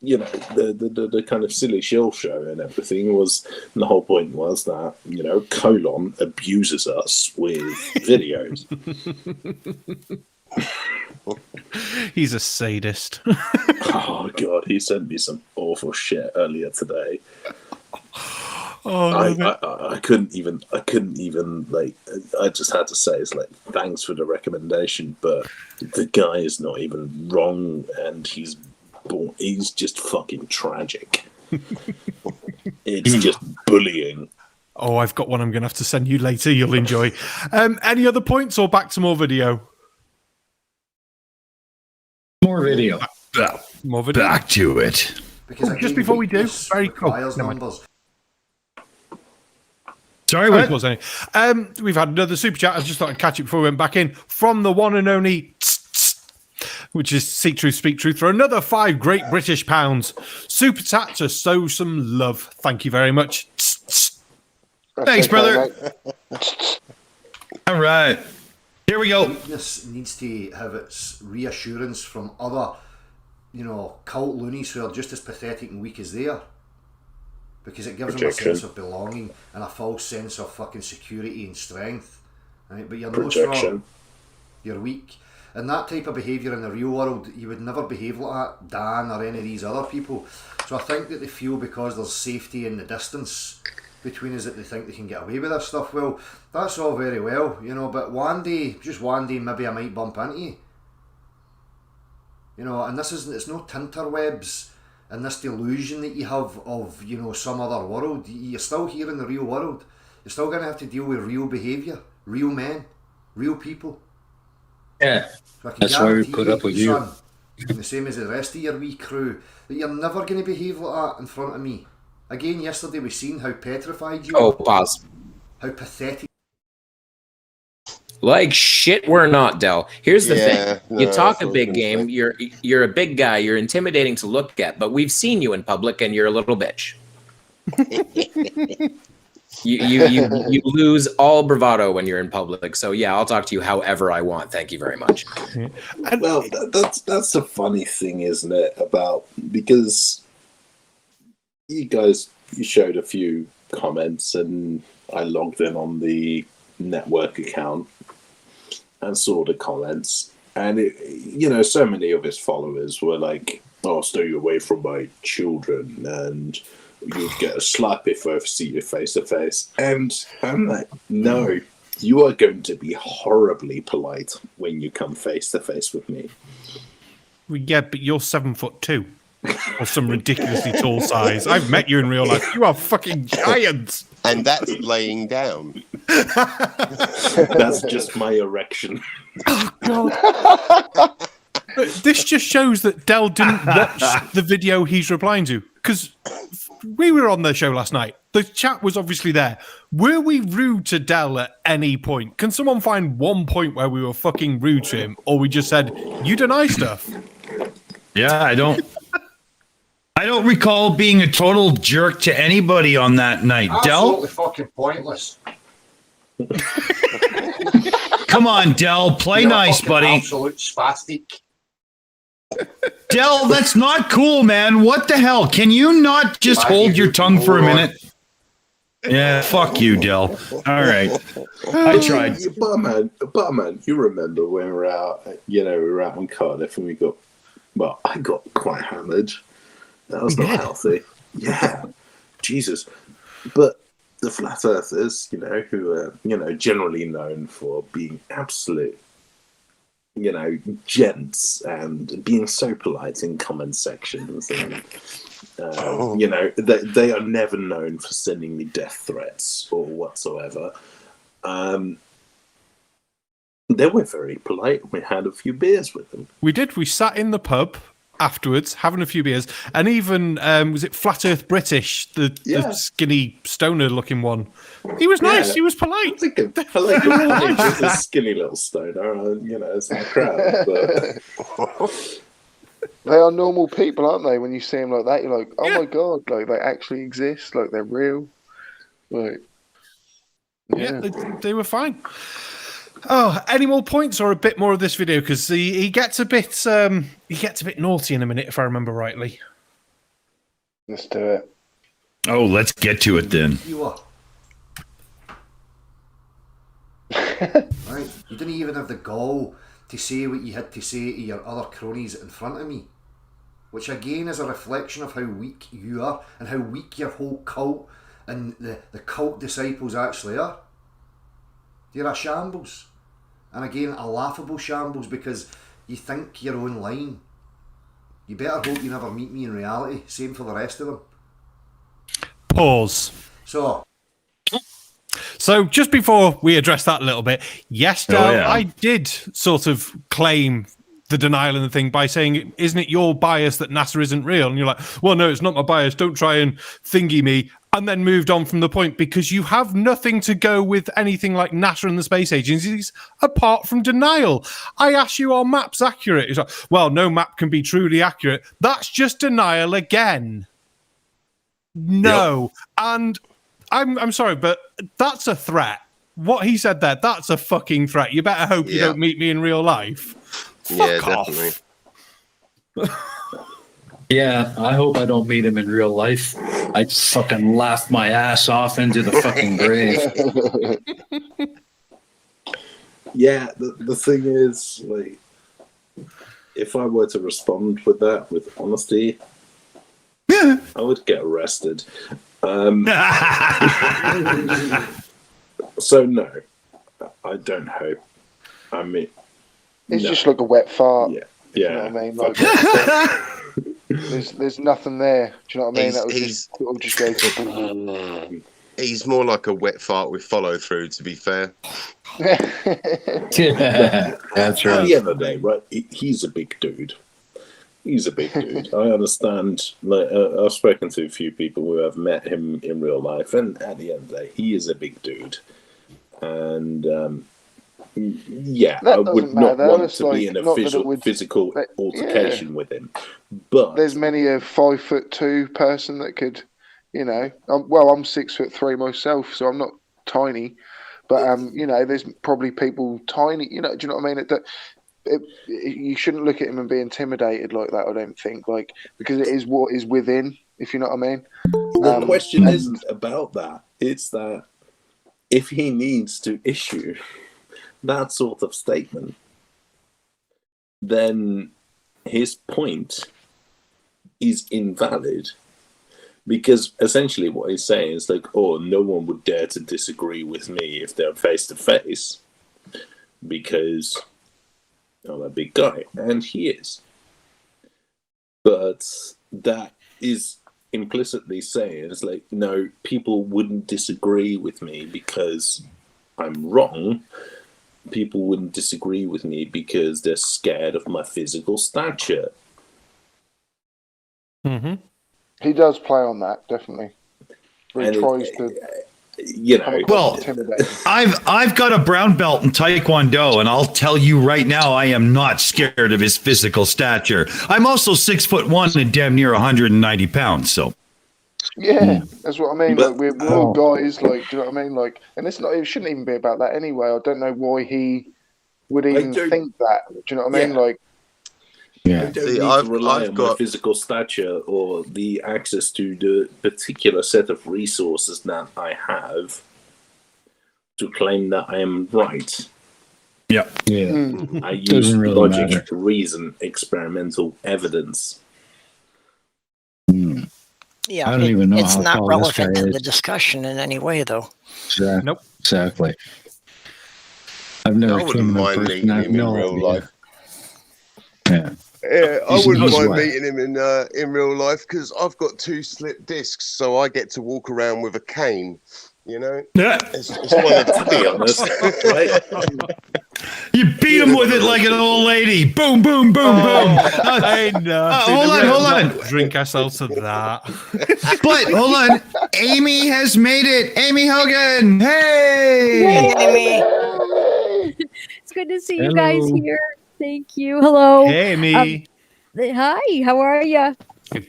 the kind of silly shill show and everything was, the whole point was that, Colon abuses us with videos. He's a sadist. Oh god, he sent me some awful shit earlier today. I couldn't even I just had to say, it's like, thanks for the recommendation, but the guy is not even wrong, and he's just fucking tragic. It's just bullying. Oh, I've got one I'm going to have to send you later. You'll enjoy. Any other points, or back to more video? More video. More video. Back to it. Because just before we do, very cool. Numbers. Sorry, what? We've had another super chat. I just thought I'd catch it before we went back in, from the one and only, which is Seek Truth, Speak Truth, for another 5 great British pounds. Super chat to sow some love. Thank you very much. Thanks, brother. All right. Here we go. This needs to have its reassurance from other, cult loonies who are just as pathetic and weak as they are. Because it gives them a sense of belonging and a false sense of fucking security and strength. Right? But you're no strong. You're weak. And that type of behaviour in the real world, you would never behave like that, Dan or any of these other people. So I think that they feel because there's safety in the distance between us that they think they can get away with this stuff. Well, that's all very well, you know, but just one day, maybe I might bump into you. You know, and it's no tinterwebs and this delusion that you have of, you know, some other world. You're still here in the real world. You're still going to have to deal with real behaviour, real men, real people. Yeah, so that's why we put up with you. Son, the same as the rest of your wee crew, that you're never going to behave like that in front of me. Again, yesterday we seen how petrified you Oh, are. pause. How pathetic. Like shit, we're not, Del. Here's the thing: no, you talk that's a what I big was game. gonna You're a big guy. You're intimidating to look at. But we've seen you in public, and you're a little bitch. You lose all bravado when you're in public. So yeah, I'll talk to you however I want. Thank you very much. Well, that's the funny thing, isn't it? About because you showed a few comments, and I logged in on the network account and saw the comments, and so many of his followers were like, "Oh, stay away from my children," and you'd get a slap if I ever see you face to face. And I'm like, no, you are going to be horribly polite when you come face to face with me. Well, yeah, but you're 7'2" or some ridiculously tall size. I've met you in real life. You are fucking giants. And that's laying down. That's just my erection. Oh, God. This just shows that Del didn't watch the video he's replying to. Because we were on the show last night. The chat was obviously there. Were we rude to Del at any point? Can someone find one point where we were fucking rude to him? Or we just said, you deny stuff? Yeah, I don't recall being a total jerk to anybody on that night. Absolutely Del? fucking pointless. Come on, Del. Play nice, buddy. Absolute spastic. Del, that's not cool, man. What the hell? Can you not just hold your tongue for a minute? Yeah, fuck you, Del. All right. I tried. Barman, you remember when we were out, we were out in Cardiff and I got quite hammered. That was not healthy. Yeah. Jesus. But the flat earthers, who are, generally known for being absolute, gents and being so polite in comment sections and, they are never known for sending me death threats or whatsoever. They were very polite. We had a few beers with them. We did. We sat in the pub afterwards, having a few beers, and even was it Flat Earth British, the skinny stoner-looking one? He was nice. He was polite. I like him. Just a skinny little stoner, it's in the crowd. But they are normal people, aren't they? When you see them like that, you're like, oh my God, like they actually exist, like they're real. Like, yeah, they were fine. Oh, any more points or a bit more of this video? Because he gets a bit naughty in a minute, if I remember rightly. Let's do it. Oh, let's get to it then. You are. Right, you didn't even have the gall to say what you had to say to your other cronies in front of me, which again is a reflection of how weak you are and how weak your whole cult and the cult disciples actually are. You're a shambles. And again, a laughable shambles because you think your own line. You better hope you never meet me in reality. Same for the rest of them. Pause. So just before we address that a little bit, yes, Del, I did sort of claim the denial in the thing by saying, isn't it your bias that NASA isn't real? And you're like, well, no, it's not my bias. Don't try and thingy me. And then moved on from the point because you have nothing to go with anything like NASA and the space agencies apart from denial. I asked you, are maps accurate? It's like, well, no map can be truly accurate. That's just denial again. No. Yep. And I'm sorry, but that's a threat. What he said there, that's a fucking threat. You better hope you don't meet me in real life. Fuck off. Yeah, I hope I don't meet him in real life. I'd fucking laugh my ass off into the fucking grave. Yeah, the thing is, like, if I were to respond with that with honesty, I would get arrested. So no, I don't hope. I mean, it's just like a wet fart. Yeah. You know what I mean? Like, there's nothing there. Do you know what I mean? It'll just go to... He's more like a wet fart with follow through, to be fair. That's right. At the end of the day, right? He's a big dude. He's a big dude. I understand. Like, I've spoken to a few people who have met him in real life, and at the end of the day, he is a big dude. And yeah, I would not want to be in a physical altercation with him. But there's many a 5'2" person that could, you know. I'm 6'3" myself, so I'm not tiny. But you know, there's probably people tiny. You know, do you know what I mean? You shouldn't look at him and be intimidated like that. I don't think, like, because it is what is within. If you know what I mean. The question isn't about that. It's that if he needs to issue that sort of statement, then his point is invalid. Because essentially what he's saying is like, oh, no one would dare to disagree with me if they're face to face because I'm a big guy. And he is. But that is implicitly saying, it's like, no, people wouldn't disagree with me because I'm wrong. People wouldn't disagree with me because they're scared of my physical stature. Mm-hmm. He does play on that, definitely. He tries to, you know. Well, I've got a brown belt in Taekwondo, and I'll tell you right now, I am not scared of his physical stature. I'm also 6'1" and damn near 190 pounds. So. Yeah, that's what I mean. Like we're all guys, like, do you know what I mean? Like, and it's not. It shouldn't even be about that anyway. I don't know why he would even think that. Do you know what I mean? Like, I don't need to rely on my physical stature or the access to the particular set of resources that I have to claim that I am right. Yeah. I use logic, reason, experimental evidence. Yeah, I don't even know it's how not tall this relevant guy to is. the discussion in any way, though. Exactly. Nope. Exactly. I've never I wouldn't mind meeting him in real life. Yeah. Yeah, I wouldn't He's mind white. meeting him in real life because I've got 2 slip discs, so I get to walk around with a cane. You know, it's one of the be honest, right? You beat him with it like an old lady. Boom, boom, boom, boom. I know. Hold on. Drink ourselves to that. But hold on. Aimee has made it. Aimee Hogan. Hey. Aimee. It's good to see you guys here. Thank you. Hello. Hey, Aimee. Hi. How are you?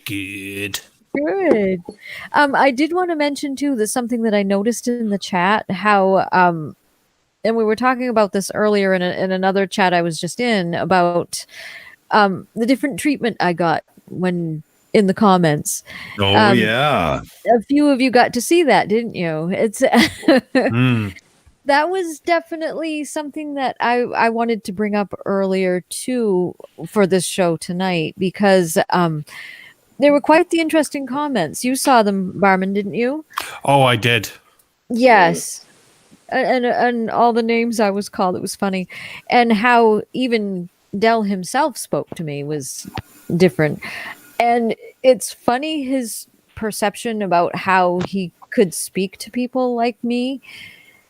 Good. Good. I did want to mention too that something that I noticed in the chat, how and we were talking about this earlier in another chat I was just in about the different treatment I got when in the comments. Oh yeah. A few of you got to see that, didn't you? It's that was definitely something that I wanted to bring up earlier too for this show tonight, because they were quite the interesting comments. You saw them, Barman, didn't you? Oh, I did. Yes. And all the names I was called, it was funny. And how even Del himself spoke to me was different. And it's funny, his perception about how he could speak to people like me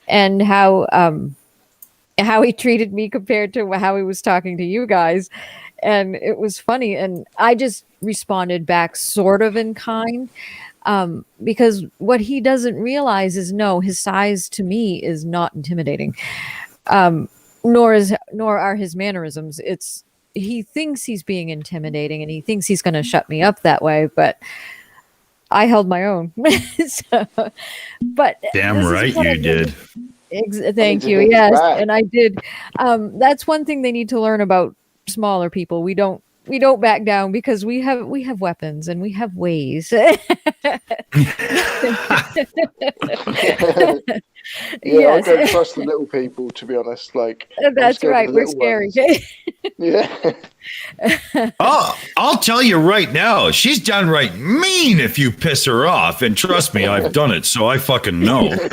and how he treated me compared to how he was talking to you guys. And it was funny. And I just responded back sort of in kind, because what he doesn't realize is, no, his size to me is not intimidating, nor are his mannerisms. It's, he thinks he's being intimidating and he thinks he's going to shut me up that way, but I held my own. But damn right you did. Thank you. Yes, and I did. That's one thing they need to learn about smaller people. We don't back down because we have weapons and we have ways. Yeah, yes. I don't trust the little people, to be honest. Like, That's right. We're scary. Yeah. I'll tell you right now, she's downright mean if you piss her off. And trust me, I've done it, so I fucking know. I've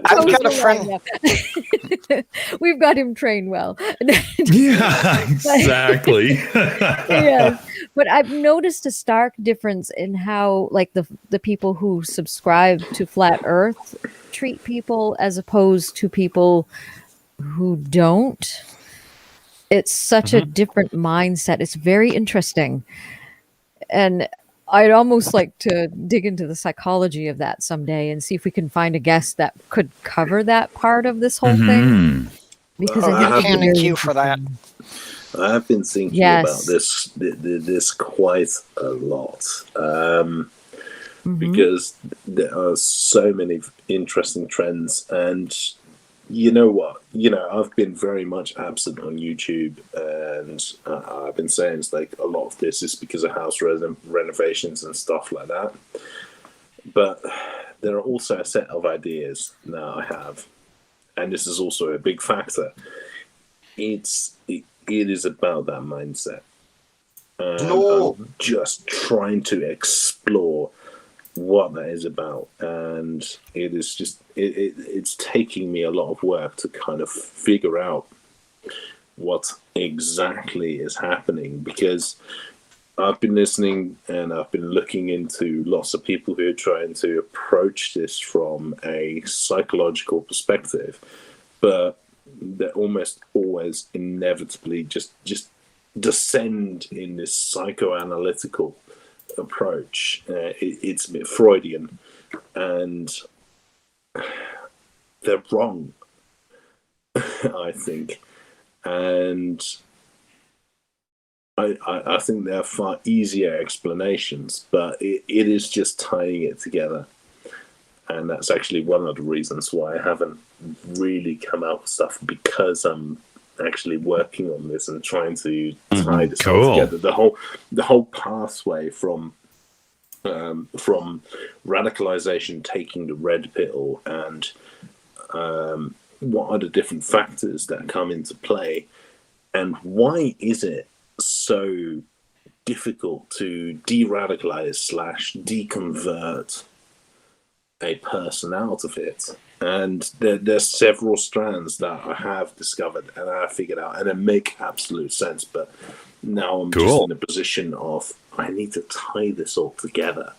got a friend. We've got him trained well. Yeah, exactly. Yes. But I've noticed a stark difference in how, like, the people who subscribe to Flat Earth treat people as opposed to people who don't. It's such a different mindset. It's very interesting. And I'd almost like to dig into the psychology of that someday and see if we can find a guest that could cover that part of this whole thing. Because I think can queue for that. I have been thinking about this quite a lot. Because there are so many interesting trends, and you know what? I've been very much absent on YouTube, and I've been saying it's like a lot of this is because of house renovations and stuff like that. But there are also a set of ideas now I have, and this is also a big factor. It is about that mindset. I'm just trying to explore what that is about, and it is just it's taking me a lot of work to kind of figure out what exactly is happening, because I've been listening and I've been looking into lots of people who are trying to approach this from a psychological perspective, but they almost always inevitably just descend in this psychoanalytical approach. It's a bit Freudian, and they're wrong, I think. And I think there are far easier explanations, but it is just tying it together. And that's actually one of the reasons why I haven't really come out with stuff, because I'm actually working on this and trying to tie this all together. The whole pathway from radicalization, taking the red pill, and what are the different factors that come into play, and why is it so difficult to de-radicalize / deconvert a person out of it. And there's several strands that I have discovered and I figured out, and they make absolute sense. But now I'm just in a position of I need to tie this all together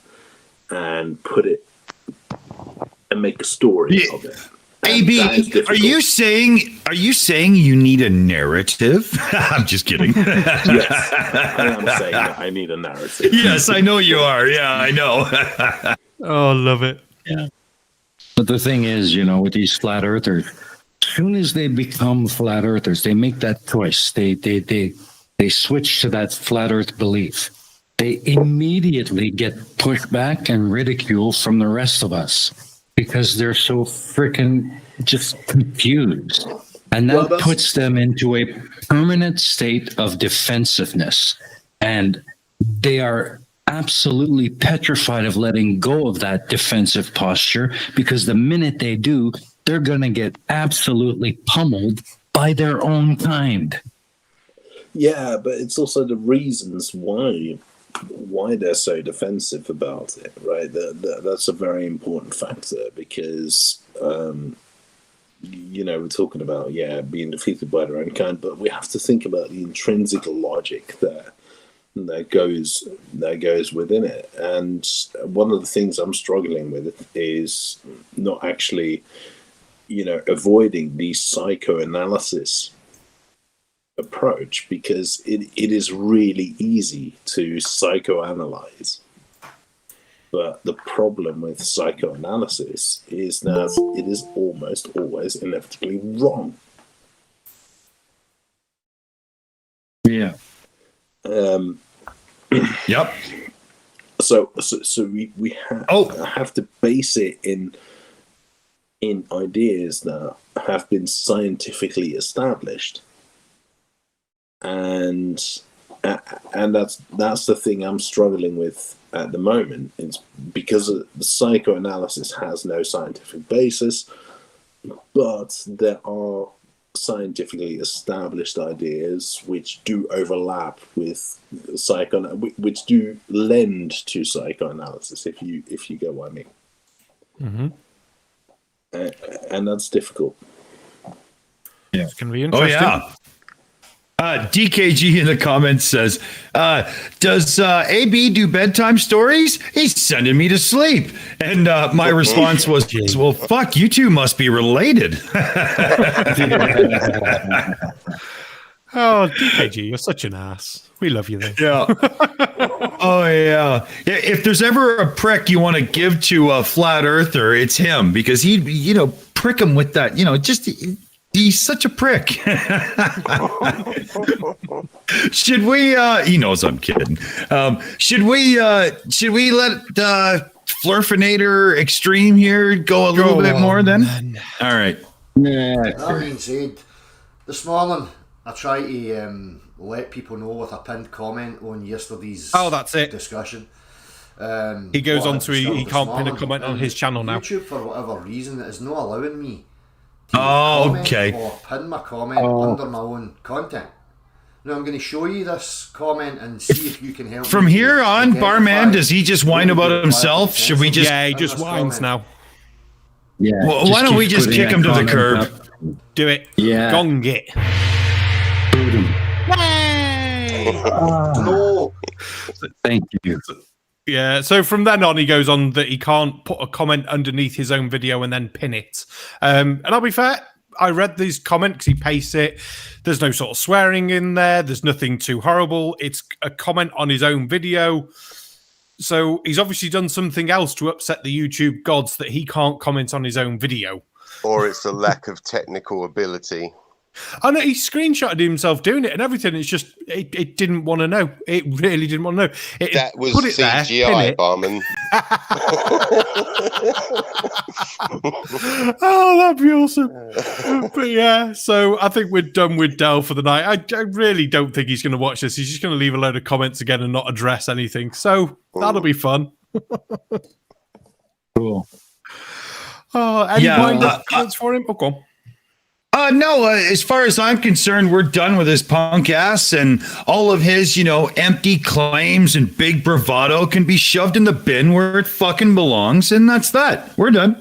and put it and make a story of it. AB, are you saying you need a narrative? I'm just kidding. Yes, I am saying that I need a narrative. Yes, I know you are. Yeah, I know. Oh, love it. Yeah. But the thing is, with these flat earthers, as soon as they become flat earthers, they make that choice. They switch to that flat earth belief. They immediately get pushed back and ridiculed from the rest of us because they're so freaking just confused. And that puts them into a permanent state of defensiveness. And they are absolutely petrified of letting go of that defensive posture, because the minute they do, they're going to get absolutely pummeled by their own kind. Yeah, but it's also the reasons why they're so defensive about it, right? That's a very important factor, because we're talking about being defeated by their own kind, but we have to think about the intrinsic logic there that goes within it. And one of the things I'm struggling with is not actually avoiding the psychoanalysis approach, because it is really easy to psychoanalyze, but the problem with psychoanalysis is that it is almost always inevitably wrong. Yeah. Yep. So we have to base it in ideas that have been scientifically established, and that's the thing I'm struggling with at the moment. It's because the psychoanalysis has no scientific basis, but there are scientifically established ideas which do overlap with which do lend to psychoanalysis, if you get what I mean. Mm-hmm. And that's difficult. Yeah, it's gonna be interesting. Oh yeah. DKG in the comments says, does AB do bedtime stories? He's sending me to sleep. And my response was, well, fuck, you two must be related. Oh, DKG, you're such an ass. We love you, though. Yeah. Oh, yeah. If there's ever a prick you want to give to a flat earther, it's him, because he, prick him with that, just... He's such a prick. Should we? He knows I'm kidding. Should we let Flurfinator Extreme here go a little bit more then? All right. Yeah. That being said, this morning I try to let people know with a pinned comment on yesterday's discussion. He goes on to he can't pin a comment on his channel now. YouTube, for whatever reason, is not allowing me. Okay. Or pin my comment under my own content. Now I'm going to show you this comment and see if you can help. From here on, Barman, does he just whine about himself? Should we just? Yeah, he just whines now. Yeah. Well, why don't we just kick him to the curb? Do it. Yeah. Gong it. No. Thank you. Yeah, so from then on, he goes on that he can't put a comment underneath his own video and then pin it. And I'll be fair, I read these comments, he pastes it. There's no sort of swearing in there. There's nothing too horrible. It's a comment on his own video. So he's obviously done something else to upset the YouTube gods that he can't comment on his own video. Or it's a lack of technical ability. I know he screenshotted himself doing it and everything. It's just it didn't want to know. It really didn't want to know. That was CGI, Barman. Oh, that'd be awesome. But yeah, so I think we're done with Del for the night. I really don't think he's going to watch this. He's just going to leave a load of comments again and not address anything. So that'll be fun. Cool. Oh, any comments for him? Oh, go on. No, as far as I'm concerned, we're done with his punk ass, and all of his, empty claims and big bravado can be shoved in the bin where it fucking belongs, and that's that. We're done.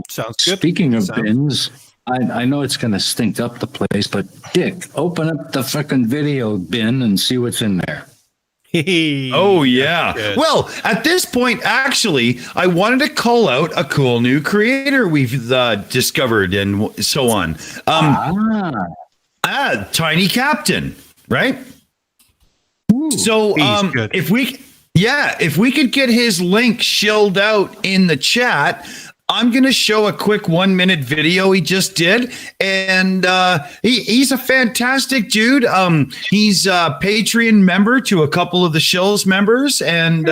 Sounds good. Speaking of bins, I know it's going to stink up the place, but Dick, open up the fucking video bin and see what's in there. Oh, yeah. Well, at this point, actually, I wanted to call out a cool new creator we've discovered and so on. Tiny Captain, right? Ooh, so if we could get his link shilled out in the chat, I'm going to show a quick 1-minute video he just did. And he's a fantastic dude. He's a Patreon member to a couple of the Shills members. And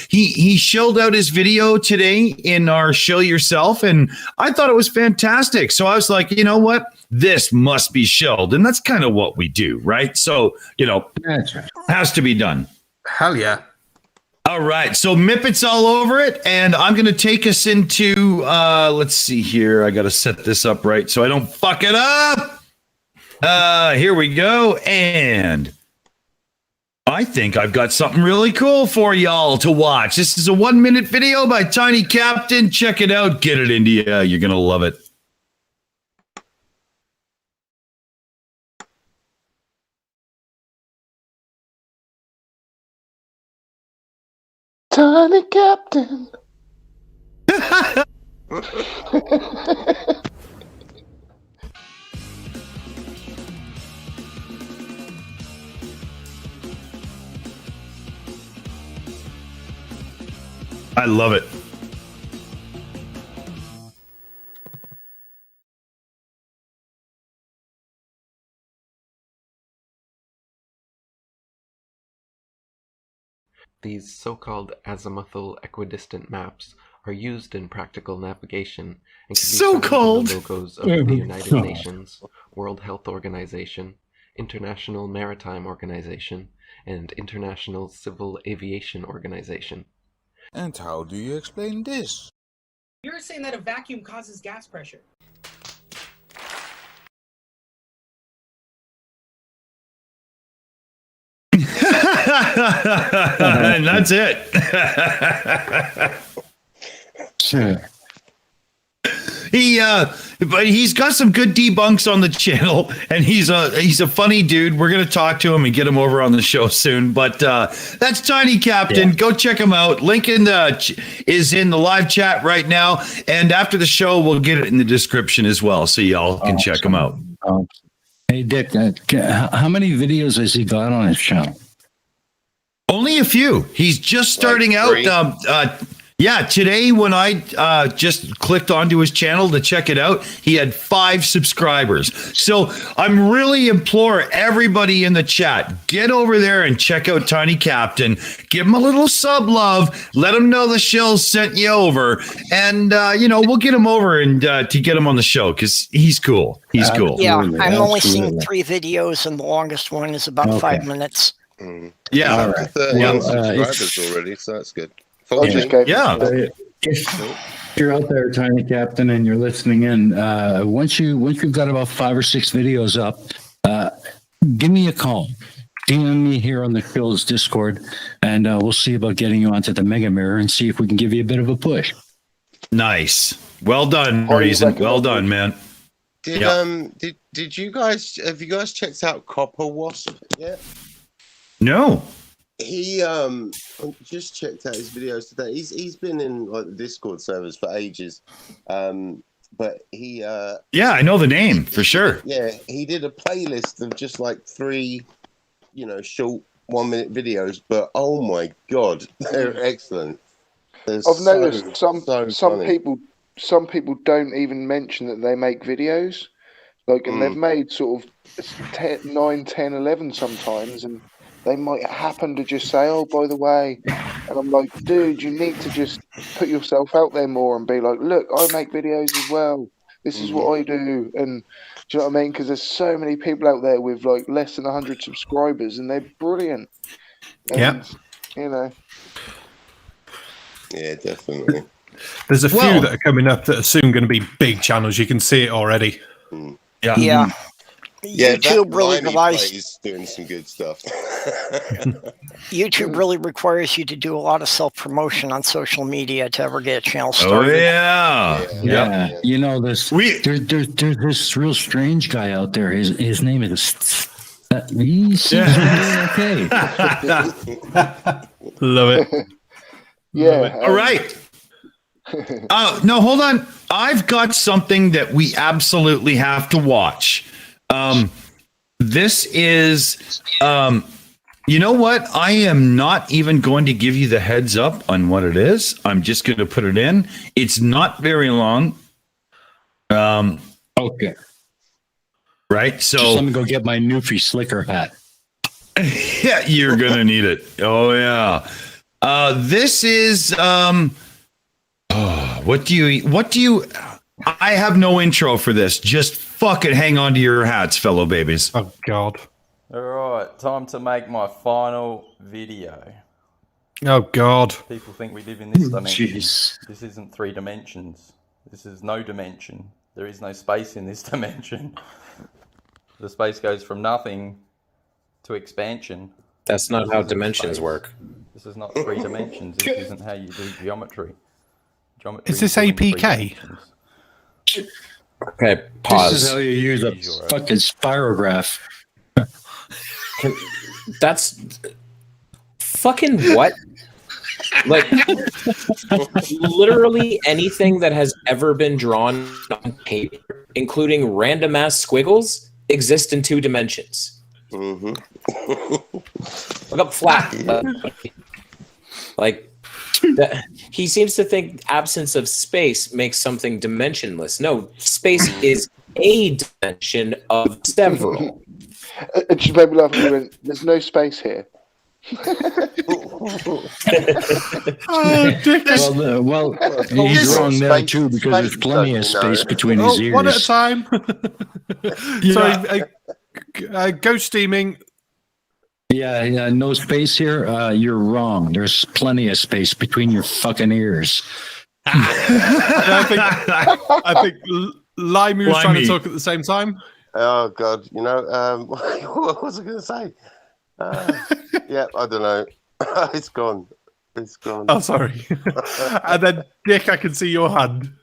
he shilled out his video today in our Shill Yourself. And I thought it was fantastic. So I was like, you know what? This must be shilled. And that's kind of what we do, right? So, has to be done. Hell yeah. All right, so Mipet's all over it, and I'm going to take us into, let's see here. I got to set this up right so I don't fuck it up. Here we go, and I think I've got something really cool for y'all to watch. This is a 1-minute video by Tiny Captain. Check it out. Get it into you. You're going to love it. Tiny Captain. I love it. These so-called azimuthal equidistant maps are used in practical navigation and can be found in the logos of the United Nations, World Health Organization, International Maritime Organization, and International Civil Aviation Organization. And how do you explain this? You're saying that a vacuum causes gas pressure. And that's it. Sure. But he's got some good debunks on the channel, and he's a funny dude. We're gonna talk to him and get him over on the show soon. But that's Tiny Captain. Yeah. Go check him out. Link is in the live chat right now, and after the show, we'll get it in the description as well, so y'all can check him out. Hey Dick, how many videos has he got on his channel? Only a few. He's just starting out. Yeah, today when I just clicked onto his channel to check it out, he had 5 subscribers. So I'm really implore everybody in the chat, get over there and check out Tiny Captain. Give him a little sub love. Let him know the Shills sent you over. And, we'll get him over and to get him on the show because he's cool. He's cool. Yeah, I'm only seeing 3 videos, and the longest one is about 5 minutes. Yeah. All right. 30 subscribers already, so that's good. If you're out there, Tiny Captain, and you're listening in, once you've got about 5 or 6 videos up, give me a call. DM me here on the Shills Discord, and we'll see about getting you onto the Mega Mirror and see if we can give you a bit of a push. Nice. Well done, Reason. Well done, man. Did you guys have you guys checked out Copper Wasp yet? No. He just checked out his videos today. He's been in like the Discord servers for ages, but he I know the name for sure. Yeah, he did a playlist of just like 3, short 1-minute videos. But oh my god, they're excellent. I've noticed some people don't even mention that they make videos, and they've made sort of 9, 10, 11 sometimes, and they might happen to just say, "Oh, by the way," and I'm like, "Dude, you need to just put yourself out there more and be like, look, I make videos as well. This is what I do." And do you know what I mean? Because there's so many people out there with like less than 100 subscribers, and they're brilliant. And, Yeah, definitely. There's a few that are coming up that are soon going to be big channels. You can see it already. Yeah. YouTube really relies doing some good stuff. YouTube really requires you to do a lot of self-promotion on social media to ever get a channel started. Yeah. You know, there's this real strange guy out there. His name is. He seems really okay. Love it. All right. No, hold on. I've got something that we absolutely have to watch. This is, you know what? I am not even going to give you the heads up on what it is. I'm just going to put it in. It's not very long. Okay. Right. So just let me go get my Newfie Slicker hat. Yeah, you're going to need it. Oh yeah. This is, what do you, I have no intro for this. Just fucking hang on to your hats, fellow babies. Oh, God. All right, time to make my final video. Oh, God. People think we live in this dimension. Jeez. This isn't 3 dimensions. This is no dimension. There is no space in this dimension. The space goes from nothing to expansion. That's not how dimensions work. This is not 3 dimensions. This isn't how you do geometry. Is this APK? Okay, pause. This is how you use a fucking spirograph. That's fucking what? Like, literally anything that has ever been drawn on paper, including random ass squiggles, exists in 2 dimensions. Mm-hmm. Look up flat. Like, he seems to think absence of space makes something dimensionless. No, space is a dimension of several. And she made me laugh and went, "There's no space here." Well, he's wrong there too, because there's plenty of space between his ears. One at a time. Sorry, go steaming. Yeah, no space here. You're wrong. There's plenty of space between your fucking ears. I think Limey was trying to talk at the same time. Oh God, what was I going to say? Yeah, I don't know. It's gone. It's gone. Oh, sorry. And then, Dick, I can see your hand.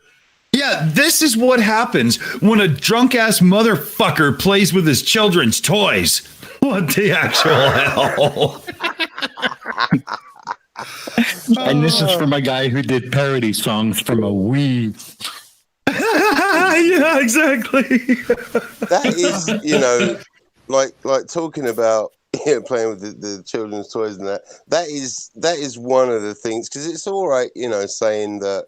Yeah, this is what happens when a drunk-ass motherfucker plays with his children's toys. What the actual hell? And this is from a guy who did parody songs from a Wii. Yeah, exactly. That is, like talking about playing with the children's toys and that. That is one of the things, because it's all right, saying that,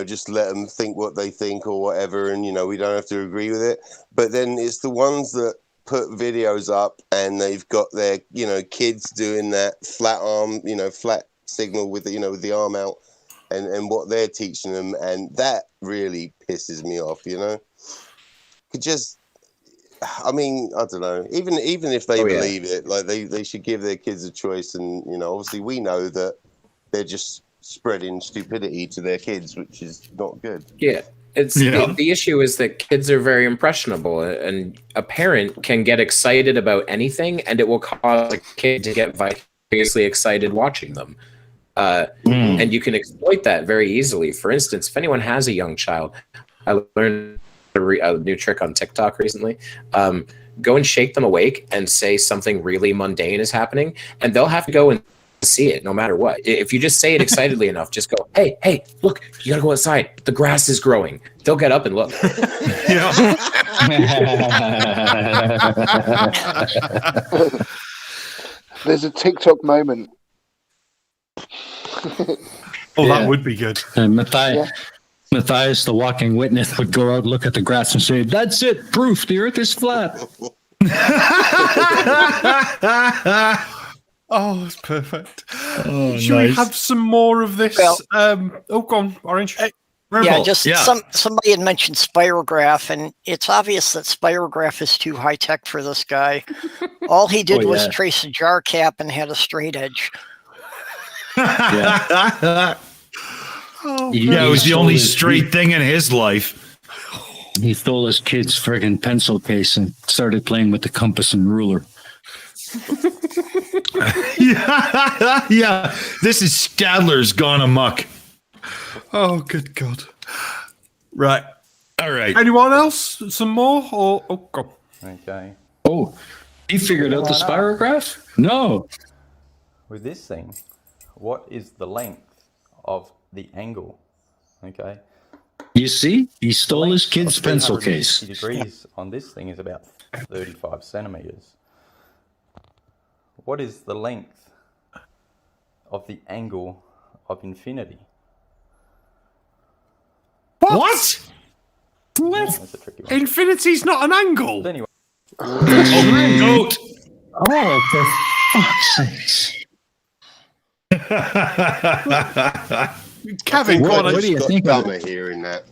just let them think what they think or whatever, and we don't have to agree with it. But then it's the ones that put videos up and they've got their kids doing that flat arm, flat signal with with the arm out, and what they're teaching them, and that really pisses me off. I don't know. Even if they believe it, like they should give their kids a choice, and obviously we know that they're just spreading stupidity to their kids, which is not good. Yeah. The issue is that kids are very impressionable, and a parent can get excited about anything, and it will cause a kid to get vicariously excited watching them. And you can exploit that very easily. For instance, if anyone has a young child, I learned a new trick on TikTok recently. Go and shake them awake and say something really mundane is happening, and they'll have to go and see it no matter what. If you just say it excitedly enough, just go, hey, look, you gotta go outside, the grass is growing. They'll get up and look. There's a TikTok moment. That would be good. And Matthias, the walking witness, would go out, look at the grass, and say, "That's it, proof the Earth is flat." Oh, it's perfect. Should we have some more of this? Go on, Orange. Somebody had mentioned spirograph, and it's obvious that spirograph is too high tech for this guy. All he did was trace a jar cap and had a straight edge. It was the only straight thing in his life. He stole his kid's friggin' pencil case and started playing with the compass and ruler. Yeah. This is Stadler's gone amok. Oh, good God. Right. All right. Anyone else? Some more? Go. Okay. Oh, he figured out the spirograph? No. With this thing, what is the length of the angle? Okay. You see? He stole his kid's pencil case. 360 degrees on this thing is about 35 centimeters. What is the length of the angle of infinity? What? That's a tricky one. Infinity's not an angle. Anyway. Goat. Oh, for fuck's sakes. Kevin, what do you think of it? Hearing that.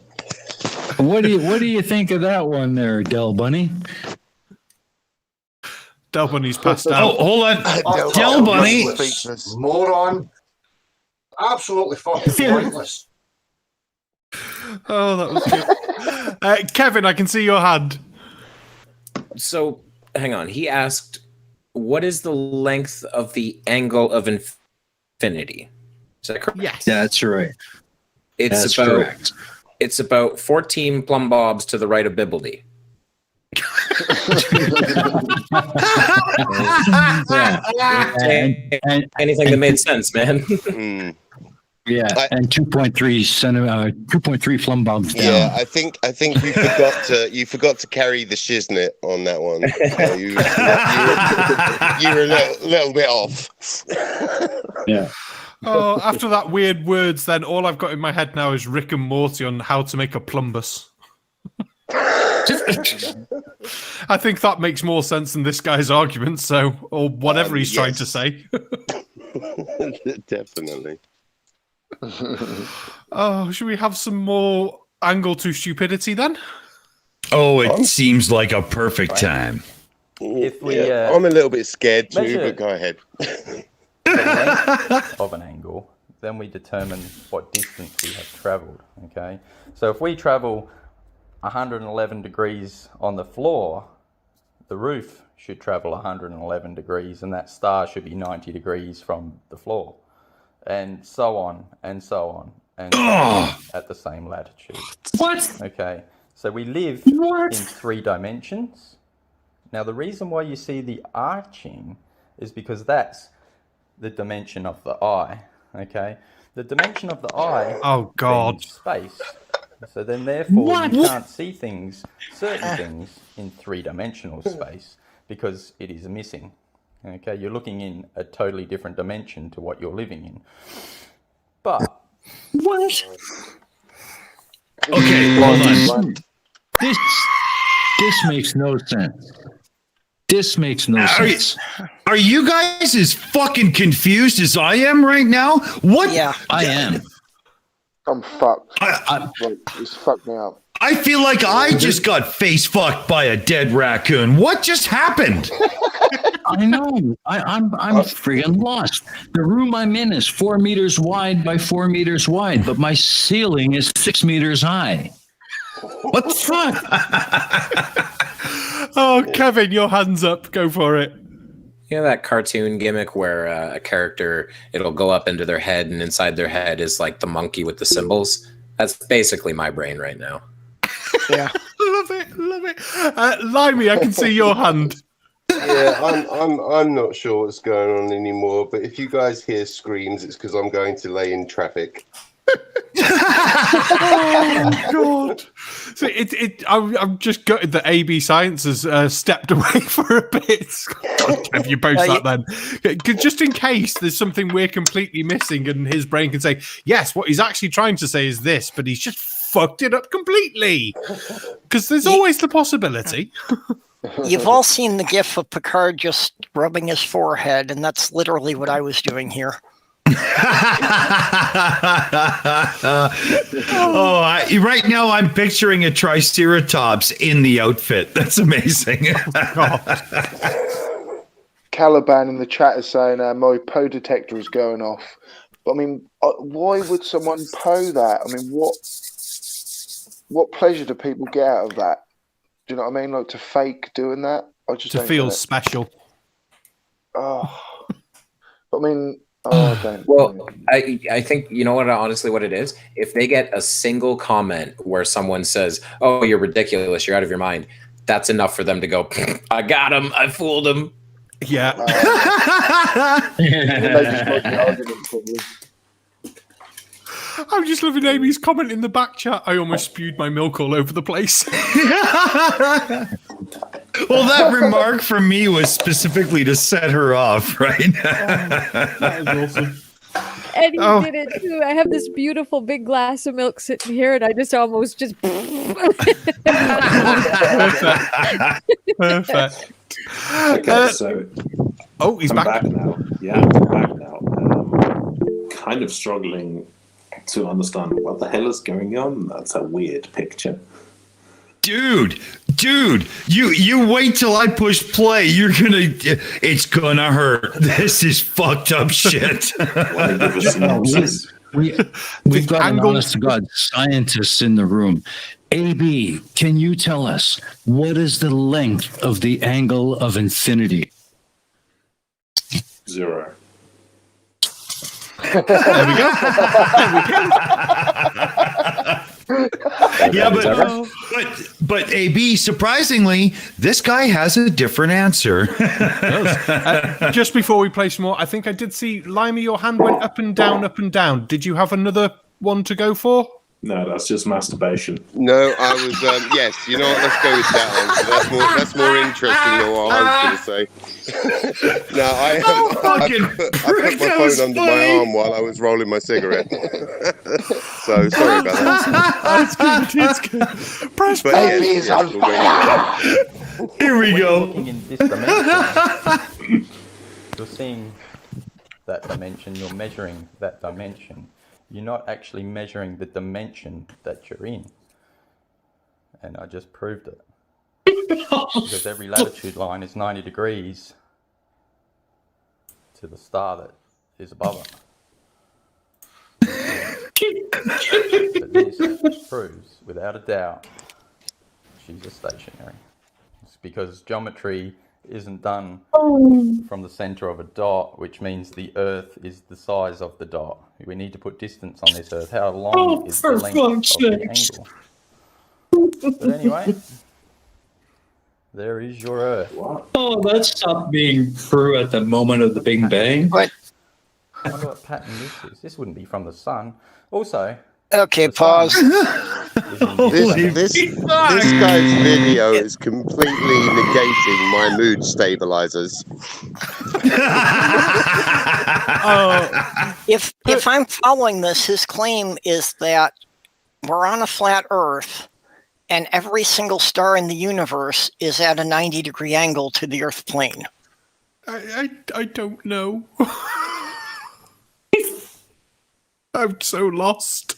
What do you think of that one there, Del Bunny? Del Bunny's passed out. Oh, hold on. Del Bunny. Moron. Absolutely fucking pointless. Oh, that was good. Kevin, I can see your hand. So, hang on. He asked, what is the length of the angle of infinity? Is that correct? Yes. That's right. That's correct. It's about 14 plumb bobs to the right of Bibbledy. Anything that made sense, man. Yeah, and 2.3 plumb bobs down. Yeah, I think you forgot to carry the shiznit on that one. You were a little bit off. Yeah. Oh, after that weird words, then all I've got in my head now is Rick and Morty on how to make a plumbus. I think that makes more sense than this guy's argument, or whatever he's trying to say. Definitely. Oh, should we have some more angle to stupidity then? Oh, it seems like a perfect time. If we, I'm a little bit scared too, but go ahead. The length of an angle, then we determine what distance we have traveled. Okay, so if we travel 111 degrees on the floor, the roof should travel 111 degrees, and that star should be 90 degrees from the floor, and so on and so on and so on at the same latitude. What? Okay, so we live in 3 dimensions. Now, the reason why you see the arching is because that's the dimension of the eye. Okay, the dimension of the eye. Oh God! Space. So then, therefore, you can't see things, certain things, in 3-dimensional space because it is missing. Okay, you're looking in a totally different dimension to what you're living in. But what? Okay, hold on. This makes no sense. This makes no sense. Are you guys as fucking confused as I am right now? What? Yeah, I am. I'm fucked. It's fucked me up. I feel like I just got face fucked by a dead raccoon. What just happened? I know. I'm friggin' lost. The room I'm in is 4 meters wide by 4 meters wide, but my ceiling is 6 meters high. What the fuck? Oh, Kevin, your hands up. Go for it. You know that cartoon gimmick where a character, it'll go up into their head, and inside their head is like the monkey with the symbols? That's basically my brain right now. Yeah. Love it. Limey, I can see your hand. Yeah, I'm not sure what's going on anymore, but if you guys hear screams, it's because I'm going to lay in traffic. Oh God! So I'm just gutted that AB Science has stepped away for a bit. God, Kev, you post that then, just in case there's something we're completely missing, and his brain can say, "Yes, what he's actually trying to say is this," but he's just fucked it up completely. Because there's always the possibility. You've all seen the gif of Picard just rubbing his forehead, and that's literally what I was doing here. Right now I'm picturing a Triceratops in the outfit. That's amazing. Caliban in the chat is saying my Poe detector is going off. But I mean, why would someone Poe that? I mean, what pleasure do people get out of that? Do you know what I mean? Like to fake doing that? I just to don't feel get it. special. Oh, I mean. Oh, don't. Well, I think, you know what, honestly, what it is? If they get a single comment where someone says, "Oh, you're ridiculous, you're out of your mind," that's enough for them to go, "I got him, I fooled him." Yeah. I'm just loving Amy's comment in the back chat. I almost spewed my milk all over the place. Well, that remark from me was specifically to set her off, right? That is awesome. And he did it too. I have this beautiful big glass of milk sitting here, and I just almost just. Perfect. Okay, so. Oh, he's back now. Yeah, I'm back now. Kind of struggling to understand what the hell is going on. That's a weird picture. Dude, you wait till I push play. It's gonna hurt. This is fucked up shit. We've got an honest to God scientist in the room. AB, can you tell us what is the length of the angle of infinity? 0. There we go. Yeah, but AB, surprisingly, this guy has a different answer. Just before we play some more, I think I did see, Limey, your hand went up and down, up and down. Did you have another one to go for? No, that's just masturbation. No, I was, yes, you know what, let's go with that answer. That's more interesting than what I was going to say. No, I put my phone under my arm while I was rolling my cigarette. So, sorry about that. It's good. Press play. Here we go. In this dimension, you're seeing that dimension, you're measuring that dimension. You're not actually measuring the dimension that you're in. And I just proved it. Because every latitude line is 90 degrees to the star that is above it. But this proves, without a doubt, she's a stationary. It's because geometry isn't done from the center of a dot, which means the Earth is the size of the dot. We need to put distance on this Earth. How long is the length of the angle? But anyway, there is your Earth. Oh, that stopped being true at the moment of the Big Bang. What? I wonder what pattern this is. This wouldn't be from the sun. Also, okay, pause. This guy's video is completely negating my mood stabilizers. If I'm following this, his claim is that we're on a flat Earth, and every single star in the universe is at a 90-degree angle to the Earth plane. I don't know. I'm so lost.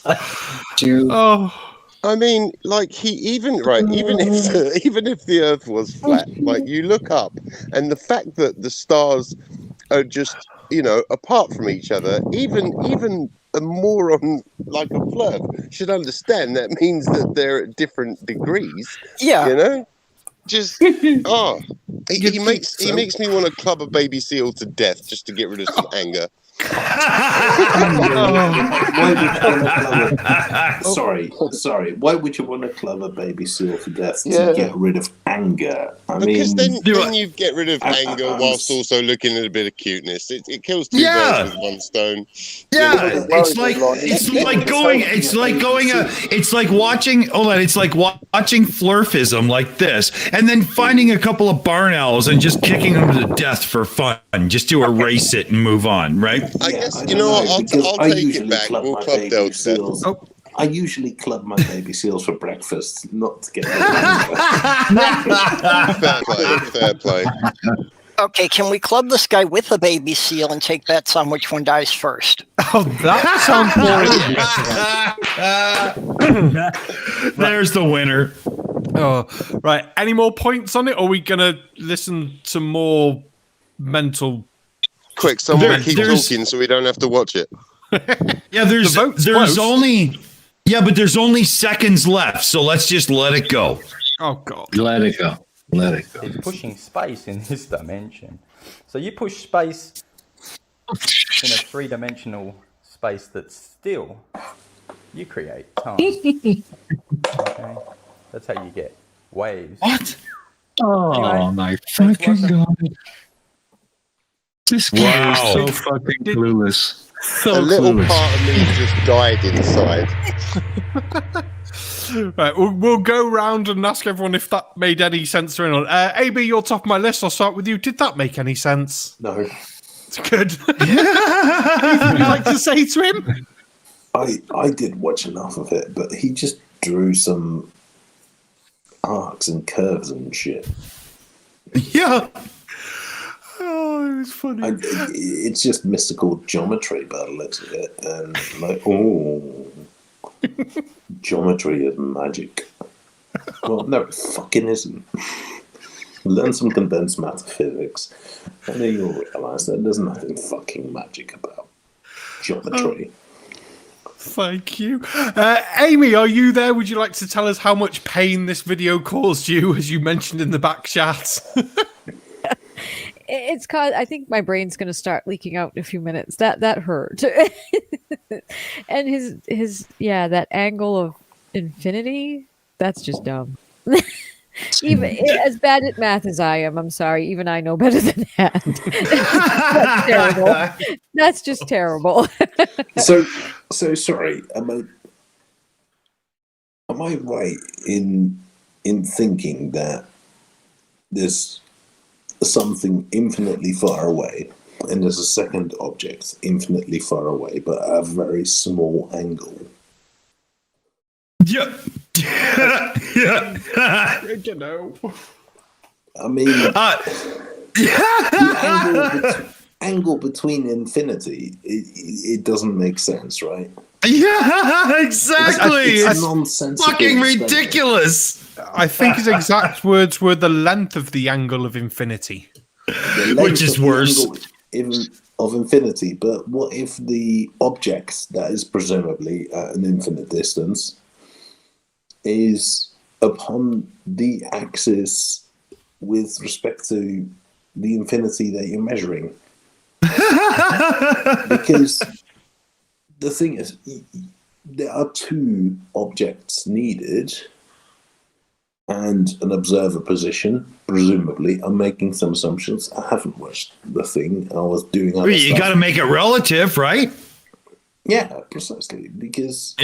I mean, like even if the Earth was flat, like you look up, and the fact that the stars are just apart from each other, even a moron like a flirt should understand that means that they're at different degrees. Yeah, just he makes me want to club a baby seal to death just to get rid of some anger. Sorry. Why would you want to club a baby seal to death to get rid of anger? Because then you get rid of anger whilst also looking at a bit of cuteness. It kills two birds with one stone. Yeah, it's like watching flurfism like this, and then finding a couple of barn owls and just kicking them to death for fun, just to erase it and move on, right? I guess I'll take it back. We'll club Del to death. I usually club my baby seals for breakfast, not to get fair play. Okay, can we club this guy with a baby seal and take bets on which one dies first? Oh, that sounds boring. There's the winner. Oh, right. Any more points on it, or are we going to listen to more mental... Quick, someone keep talking so we don't have to watch it. Yeah, there's only seconds left, so let's just let it go. Oh God. Let it go. It's pushing space in this dimension. So you push space in a three-dimensional space that's still, you create time. Okay? That's how you get waves. What? Oh, anyway, my fucking God. This guy is so fucking clueless. A little part of me just died inside. Right, we'll go round and ask everyone if that made any sense or not. AB, you're top of my list. I'll start with you. Did that make any sense? No. It's good. Anything you'd like to say to him? I did watch enough of it, but he just drew some arcs and curves and shit. Yeah. Oh, it was funny. It's just mystical geometry by the looks of it, and geometry is magic. Well, no, it fucking isn't. Learn some condensed matter physics, and then you'll realise that there's nothing fucking magic about geometry. Thank you. Aimee, are you there? Would you like to tell us how much pain this video caused you, as you mentioned in the back chat? It's caused. I think my brain's going to start leaking out in a few minutes. That hurt. And his that angle of infinity. That's just dumb. Even as bad at math as I am, I'm sorry. Even I know better than that. That's terrible. That's just terrible. So sorry. Am I right in thinking that there's something infinitely far away, and there's a second object infinitely far away, but at a very small angle? Yeah. You know. I mean, the angle between infinity, it doesn't make sense, right? Yeah, exactly. It's nonsensical. Fucking ridiculous. I think his exact words were the length of the angle of infinity. Which is worse. Of infinity, but what if the object that is presumably at an infinite distance is upon the axis with respect to the infinity that you're measuring. Because the thing is, there are two objects needed and an observer position, presumably. I'm making some assumptions. I haven't watched the thing. I was doing other You got to make it relative, right? Yeah, precisely. Because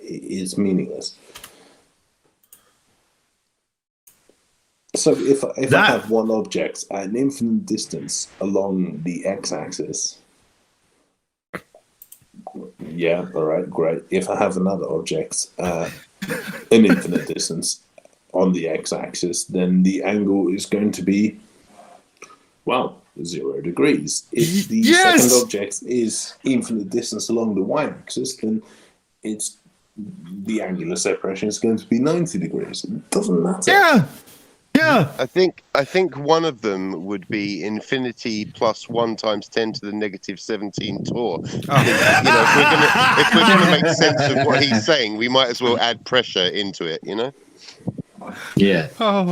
it's meaningless. So if I have one object at an infinite distance along the x-axis, yeah, all right, great. If I have another object an infinite distance on the x-axis, then the angle is going to be, 0 degrees. If the second object is infinite distance along the y-axis, then the angular separation is going to be 90 degrees. It doesn't matter. Yeah. I think one of them would be infinity plus 1 times 10 to the negative 17 Thor. If we're gonna make sense of what he's saying, we might as well add pressure into it. Yeah. Oh,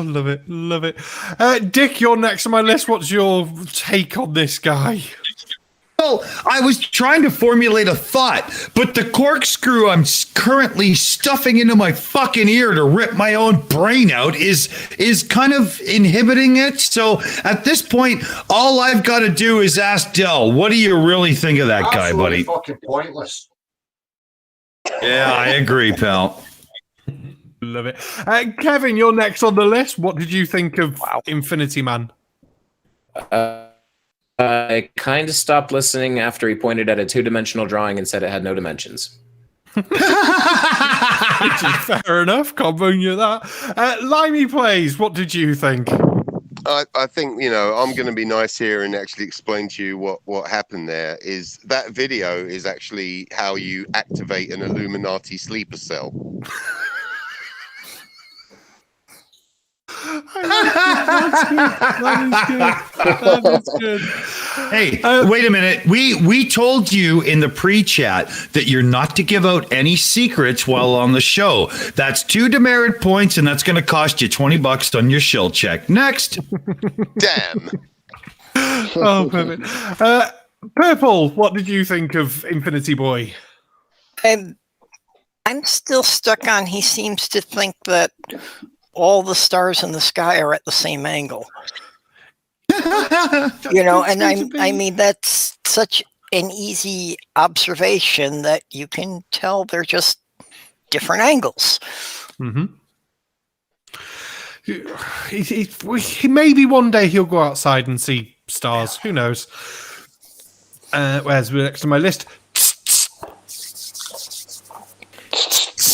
love it. Dick, you're next on my list. What's your take on this guy? Well, I was trying to formulate a thought, but the corkscrew I'm currently stuffing into my fucking ear to rip my own brain out is kind of inhibiting it. So at this point, all I've got to do is ask Del, what do you really think of that guy, buddy? Fucking pointless. Yeah, I agree, pal. Love it. Kevin, you're next on the list. What did you think of Infinity Man? I kind of stopped listening after he pointed at a 2-dimensional drawing and said it had no dimensions. Which is fair enough. Can't bone you that. LimeyPlays, what did you think? I think, I'm going to be nice here and actually explain to you what happened there. Is that video is actually how you activate an Illuminati sleeper cell. That is good. Hey, wait a minute. We told you in the pre-chat that you're not to give out any secrets while on the show. That's 2 demerit points, and that's going to cost you $20 on your shill check. Next. Damn. Oh, perfect. Purple, what did you think of Infinity Boy? I'm still stuck on. He seems to think that all the stars in the sky are at the same angle. And I mean, that's such an easy observation that you can tell they're just different angles. Mm-hmm. Maybe one day he'll go outside and see stars. Who knows? Where's next on my list?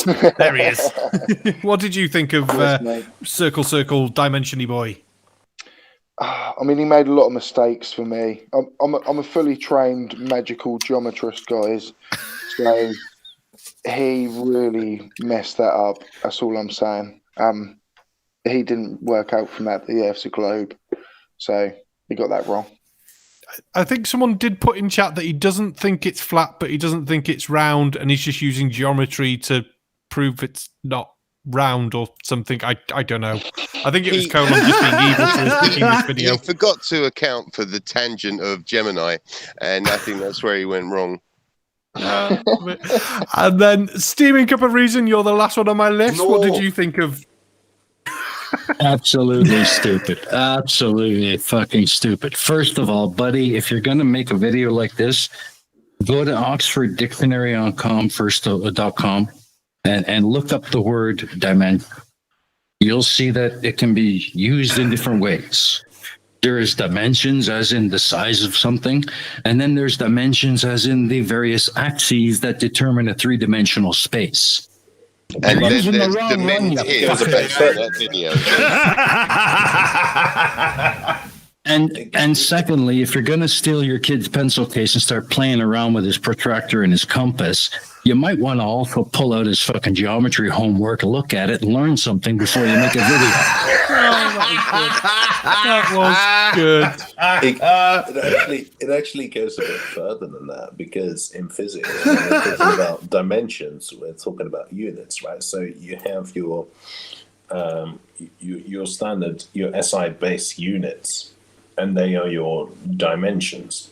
There he is. What did you think of Circle Circle Dimension-y Boy? I mean, he made a lot of mistakes for me. I'm a fully trained magical geometrist, guys. So he really messed that up. That's all I'm saying. He didn't work out from that the Earth's a globe. So he got that wrong. I think someone did put in chat that he doesn't think it's flat, but he doesn't think it's round, and he's just using geometry to prove it's not round or something. I don't know. I think it was Colin just being evil for making this video. He forgot to account for the tangent of Gemini, and I think that's where he went wrong. And then Steaming Cup of Reason, you're the last one on my list. No. What did you think of? Absolutely stupid. Absolutely fucking stupid. First of all, buddy, if you're going to make a video like this, go to OxfordDictionary.com first.com and look up the word dimension. You'll see that it can be used in different ways. There is dimensions as in the size of something, and then there's dimensions as in the various axes that determine a 3-dimensional space. And then there's dimensions here. That video. And secondly, if you're going to steal your kid's pencil case and start playing around with his protractor and his compass, you might want to also pull out his fucking geometry homework, look at it, and learn something before you make a video. That was good. It actually goes a bit further than that, because in physics, when we're talking about dimensions, we're talking about units, right? So you have your standard, your SI base units, and they are your dimensions.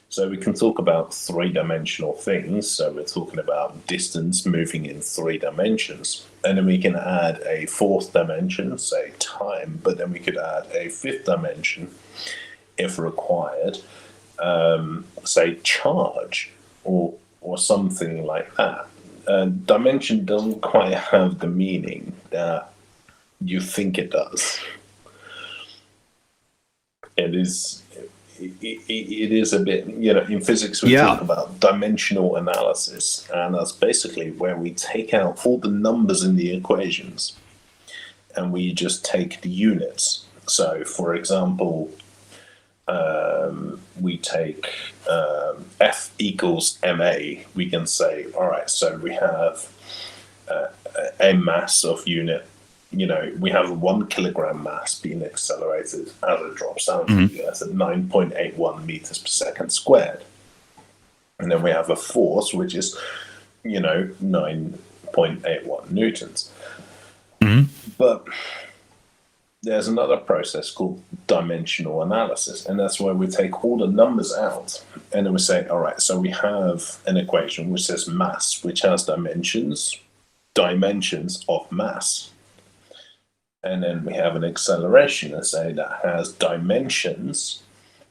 So we can talk about three-dimensional things. So we're talking about distance moving in 3 dimensions. And then we can add a 4th dimension, say time, but then we could add a 5th dimension if required, say charge or something like that. Dimension doesn't quite have the meaning that you think it does. It is a bit, in physics we talk about dimensional analysis, and that's basically where we take out all the numbers in the equations and we just take the units. So for example, we take F equals ma. We can say, all right, so we have a mass of unit, we have a 1 kilogram mass being accelerated as it drops down to the Earth at 9.81 meters per second squared. And then we have a force, which is, 9.81 newtons. But there's another process called dimensional analysis, and that's where we take all the numbers out, and then we say, all right, so we have an equation which says mass, which has dimensions of mass. And then we have an acceleration, let's say, that has dimensions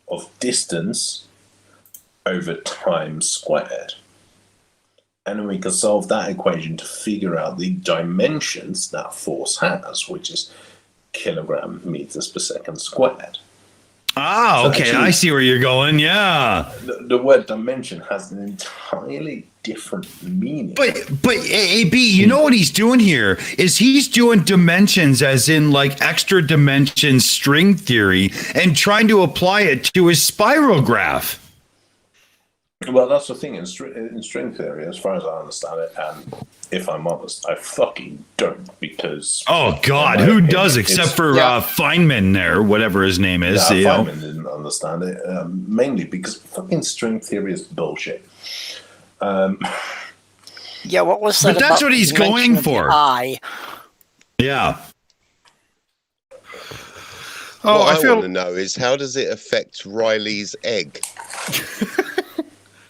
of distance over time squared. And then we can solve that equation to figure out the dimensions that force has, which is kilogram meters per second squared. Ah, okay. So actually, I see where you're going. Yeah. The word dimension has an entirely different meaning. But AB, you know what he's doing here is he's doing dimensions as in like extra dimension string theory and trying to apply it to his spiral graph. Well, that's the thing in string theory, as far as I understand it, and if I'm honest, I fucking don't, because... Oh, God, who does, except for Feynman there, whatever his name is. Feynman didn't understand it, mainly because fucking string theory is bullshit. Yeah, what was that? But that's what he's going for. Yeah. What I want to know is, how does it affect Riley's egg?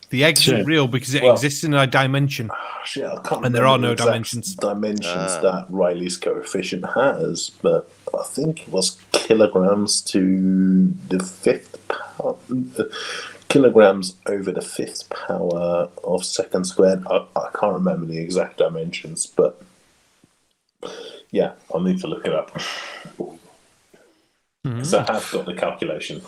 The egg isn't real because it exists in a dimension. And there are no dimensions. Dimensions that Riley's coefficient has, but I think it was kilograms to the 5th power. Kilograms over the 5th power of second squared. I can't remember the exact dimensions, but yeah, I'll need to look it up. So I have got the calculation.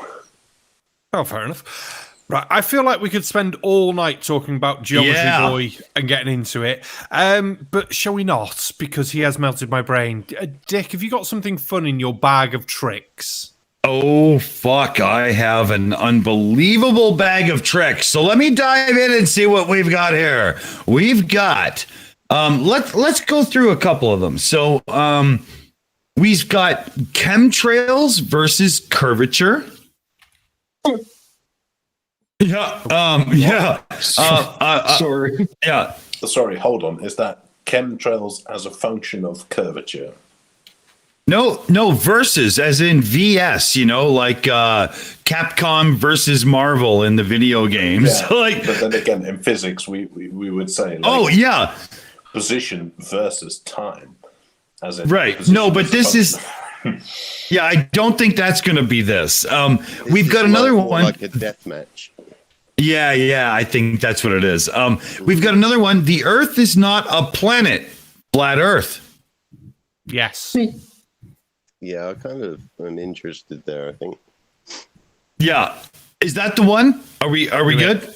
Oh, fair enough. Right, I feel like we could spend all night talking about Geometry Boy and getting into it, but shall we not? Because he has melted my brain. Dick, have you got something fun in your bag of tricks? Oh, fuck, I have an unbelievable bag of tricks. So let me dive in and see what we've got here. We've got, let's go through a couple of them. So we've got chemtrails versus curvature. Sorry. Yeah. Sorry, hold on. Is that chemtrails as a function of curvature? No, versus, as in VS, like Capcom versus Marvel in the video games. Yeah, but then again, in physics, we would say, position versus time. As in No, but this is... Yeah, I don't think that's going to be this. We've got another one. Like a death match. Yeah, I think that's what it is. We've got another one. The Earth is not a planet. Flat Earth. Yes. Yeah, I kind of am interested there, I think. Yeah. Is that the one? Are we good?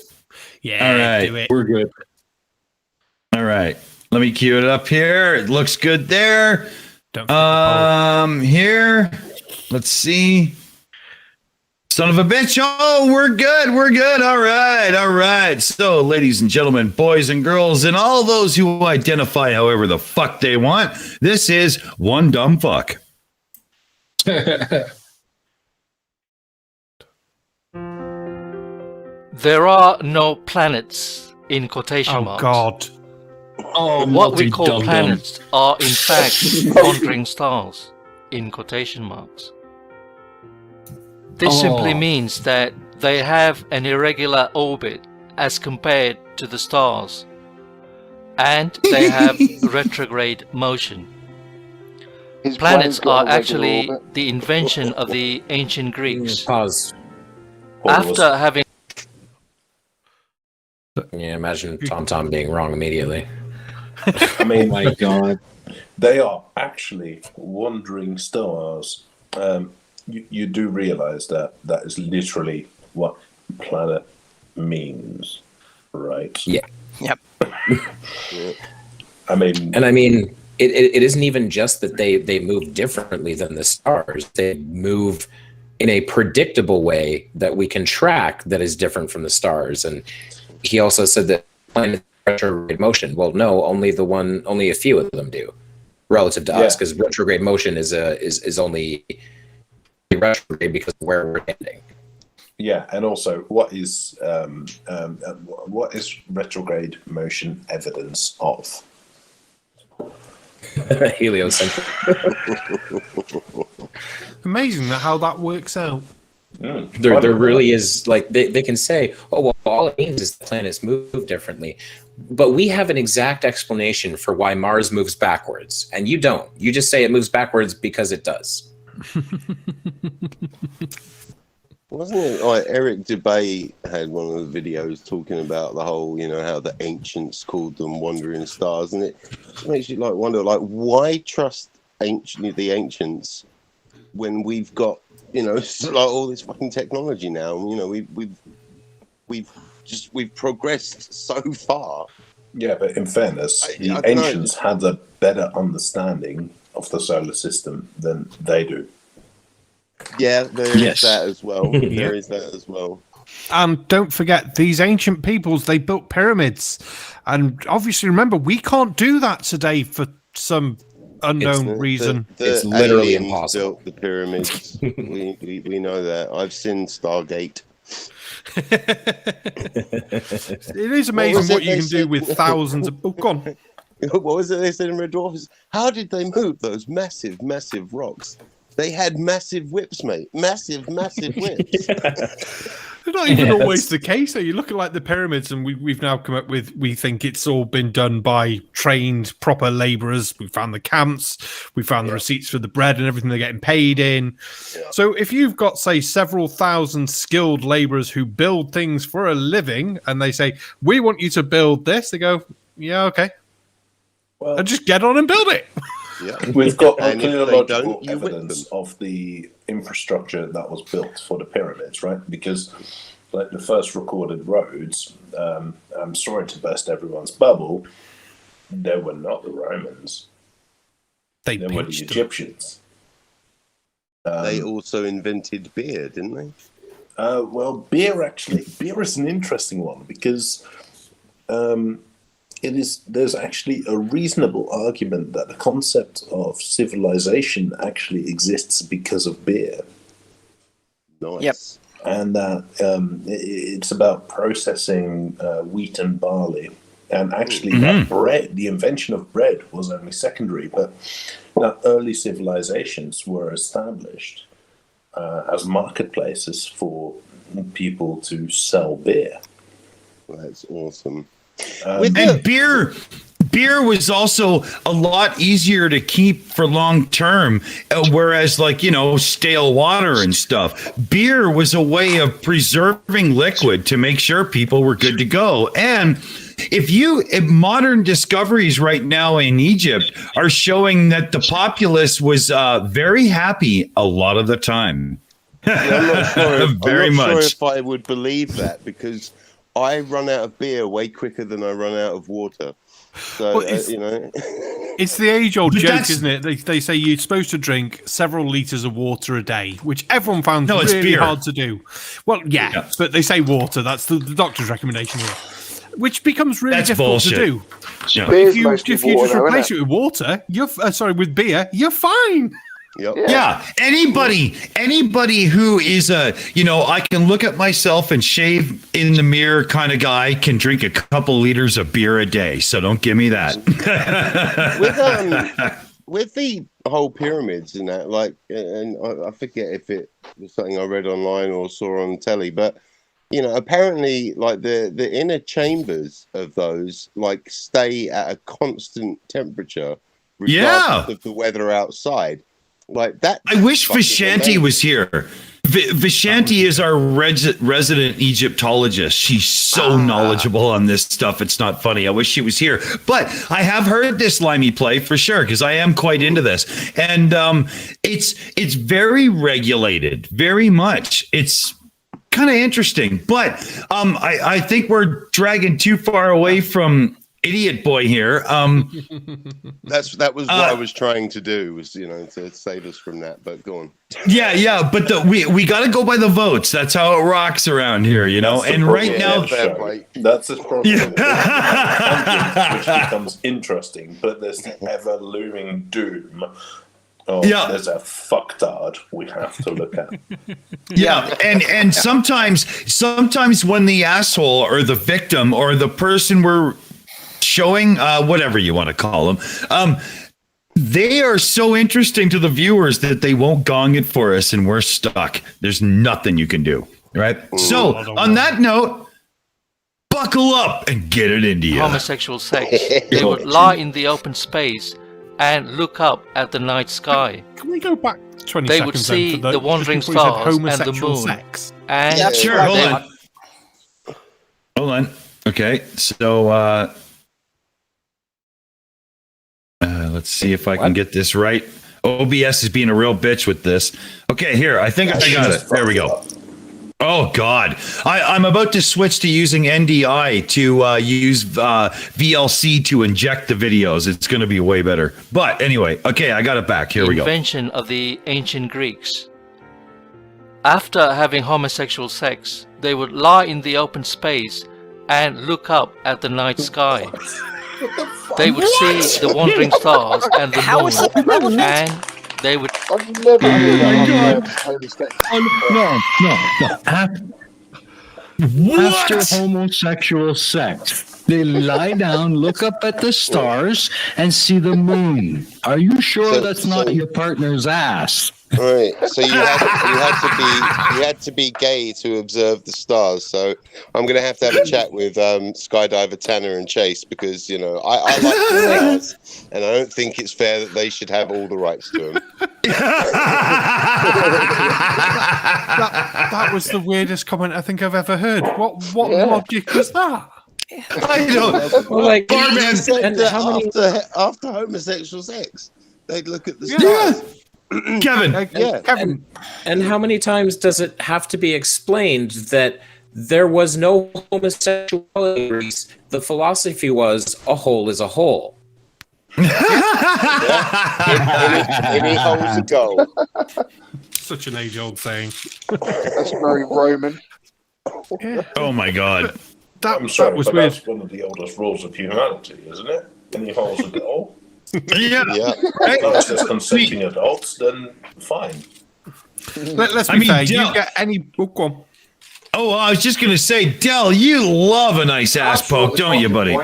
Yeah, all right. do it. We're good. All right. Let me cue it up here. It looks good there. Here. Let's see. Son of a bitch. Oh, we're good. We're good. All right. All right. So, ladies and gentlemen, boys and girls, and all those who identify however the fuck they want, this is One Dumb Fuck. There are no planets in quotation marks. Oh, God. Oh, what we call planets are, in fact, wandering stars in quotation marks. This simply means that they have an irregular orbit as compared to the stars, and they have retrograde motion. Planets are actually the invention of the ancient Greeks. Pause. After having... Yeah, imagine Tom being wrong immediately. I mean, oh my God. They are actually wandering stars. You do realize that that is literally what planet means, right? Yeah. Yep. I mean, it isn't even just that they move differently than the stars. They move in a predictable way that we can track that is different from the stars. And he also said that planets retrograde motion. Well, no, only a few of them do, relative to us, because retrograde motion is only retrograde because of where we're heading. Yeah, and also, what is retrograde motion evidence of? Heliocentric. Amazing how that works out. There really is, like, they can say, oh, well, all it means is the planets move differently. But we have an exact explanation for why Mars moves backwards. And you don't. You just say it moves backwards because it does. Wasn't it like Eric Debay had one of the videos talking about the whole, how the ancients called them wandering stars, and it makes you wonder, why trust the ancients when we've got, all this fucking technology now? We've progressed so far. Yeah, but in fairness, the ancients had a better understanding of the solar system than they do. Yeah, there is that as well. There is that as well. And don't forget, these ancient peoples, they built pyramids. And obviously, remember, we can't do that today for some unknown reason. It's literally impossible. Built the pyramids. we know that. I've seen Stargate. It is amazing what you can do with thousands of... Oh, go on. What was it they said in Red Dwarf? How did they move those massive, massive rocks? They had massive whips, mate. Massive, massive whips. It's not even always the case. So you look at the pyramids, and we've now come up with, we think it's all been done by trained, proper labourers. We found the camps, we found the receipts for the bread and everything they're getting paid in. Yeah. So if you've got, say, several thousand skilled labourers who build things for a living, and they say, we want you to build this, they go, yeah, okay. Well, and just get on and build it. Yeah. We've got archaeological evidence of the infrastructure that was built for the pyramids, right? Because the first recorded roads, I'm sorry to burst everyone's bubble, they were not the Romans. They were the Egyptians. They also invented beer, didn't they? Well, beer is an interesting one because there's actually a reasonable argument that the concept of civilization actually exists because of beer. Nice. Yep. And that it's about processing wheat and barley. And actually that bread, the invention of bread was only secondary, but early civilizations were established as marketplaces for people to sell beer. That's awesome. And beer was also a lot easier to keep for long term, whereas stale water and stuff. Beer was a way of preserving liquid to make sure people were good to go. And if modern discoveries right now in Egypt are showing that the populace was very happy a lot of the time. I'm not sure if I would believe that, because I run out of beer way quicker than I run out of water. So you know, it's the age-old But joke, that's- isn't it? They say you're supposed to drink several liters of water a day, which everyone found No, it's really beer. hard to do. Well, yeah, but they say water. That's the doctor's recommendation here, which becomes really That's difficult bullshit. to do. Yeah. Beer's If you mostly just water, replace isn't it with water, with beer, you're fine. Yep. Yeah. Anybody who is I can look at myself and shave in the mirror kind of guy can drink a couple liters of beer a day. So don't give me that. With the whole pyramids and that, like, and I forget if it was something I read online or saw on telly, but you know, apparently, like the inner chambers of those like stay at a constant temperature, regardless of the weather outside. Like that. I wish Vishanti was here. Vishanti is our resident Egyptologist. She's so knowledgeable on this stuff. It's not funny. I wish she was here. But I have heard this LimeyPlay for sure because I am quite into this. And it's very regulated, very much. It's kind of interesting. But I think we're dragging too far away from Idiot Boy here. That was what I was trying to do, was, you know, to save us from that. But go on. Yeah, but we got to go by the votes. That's how it rocks around here, you know. And right now, that's the problem. Which becomes interesting, but there's the ever looming doom. There's a fucktard we have to look at. Yeah, and sometimes when the asshole or the victim or the person we're showing, whatever you want to call them, they are so interesting to the viewers that they won't gong it for us, and we're stuck. There's nothing you can do, right? So, on that note, buckle up and get it into you. Homosexual sex. They would lie in the open space and look up at the night sky. Can we go back 20 They seconds? would see then for the wandering before you said stars and the homosexual moon. sex? And Yeah, sure, hold on. Okay, so let's see if I can get this right. OBS is being a real bitch with this. Okay, here, I think I got it. There we go. Oh, God. I'm about to switch to using NDI to use VLC to inject the videos. It's going to be way better. But anyway, okay, I got it back. Here we go. Invention of the ancient Greeks. After having homosexual sex, they would lie in the open space and look up at the night sky. They would see the wandering stars and the moon, and they would. After homosexual sex, they lie down, look up at the stars, and see the moon. Are you sure that's not your partner's ass? Right. So you had to be gay to observe the stars. So I'm going to have a chat with Skydiver Tanner and Chase, because, you know, I like the stars, and I don't think it's fair that they should have all the rights to them. That was the weirdest comment I think I've ever heard. What logic was that? I don't. Well, like, Barman, said that after homosexual sex, they'd look at the stars. Kevin. Kevin. And how many times does it have to be explained that there was no homosexuality in Greece? The philosophy was a hole is a hole. Any hole's a goal. Such an age-old saying. That's very Roman. Oh my God. I'm sorry, was but weird. that's one of the oldest rules of humanity, isn't it? Any holes a goal? Yeah. No, it's just consenting adults, then fine. Let's be fair. You get any book on. Oh, I was just going to say, Del, you love a nice ass poke, don't you, buddy?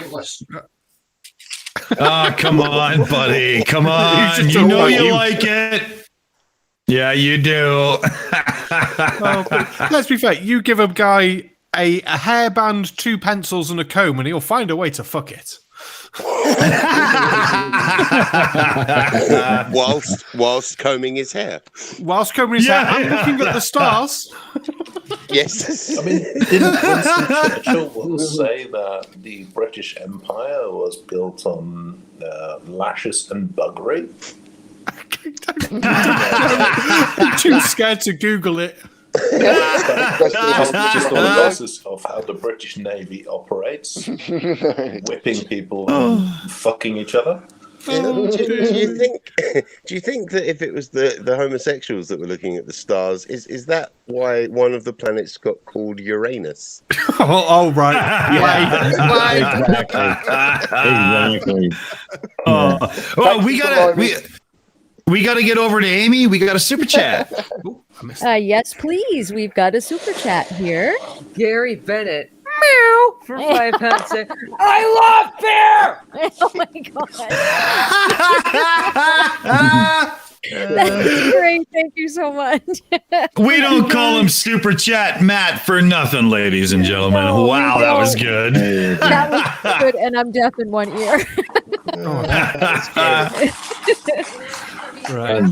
Oh, come on, buddy. Come on. You know you like it. Yeah, you do. Let's be fair. You give a guy a hairband, 2 pencils, and a comb, and he'll find a way to fuck it. whilst combing his hair. Whilst combing his hair and looking at the stars. Yes. I mean, didn't Winston Churchill once say that the British Empire was built on lashes and buggery? I'm too scared to Google it. just on the basis of how the British Navy operates, whipping people and fucking each other. Do you think that if it was the homosexuals that were looking at the stars, is that why one of the planets got called Uranus? Right. Exactly. Well, we gotta get over to Aimee. We got a super chat. Yes, please. We've got a super chat here. Gary Bennett. Meow for 5 pounds. I love beer. Oh my god. That's great. Thank you so much. We don't call him super chat Matt for nothing, ladies and gentlemen. No, wow, that was good. That was good, and I'm deaf in one ear. Right.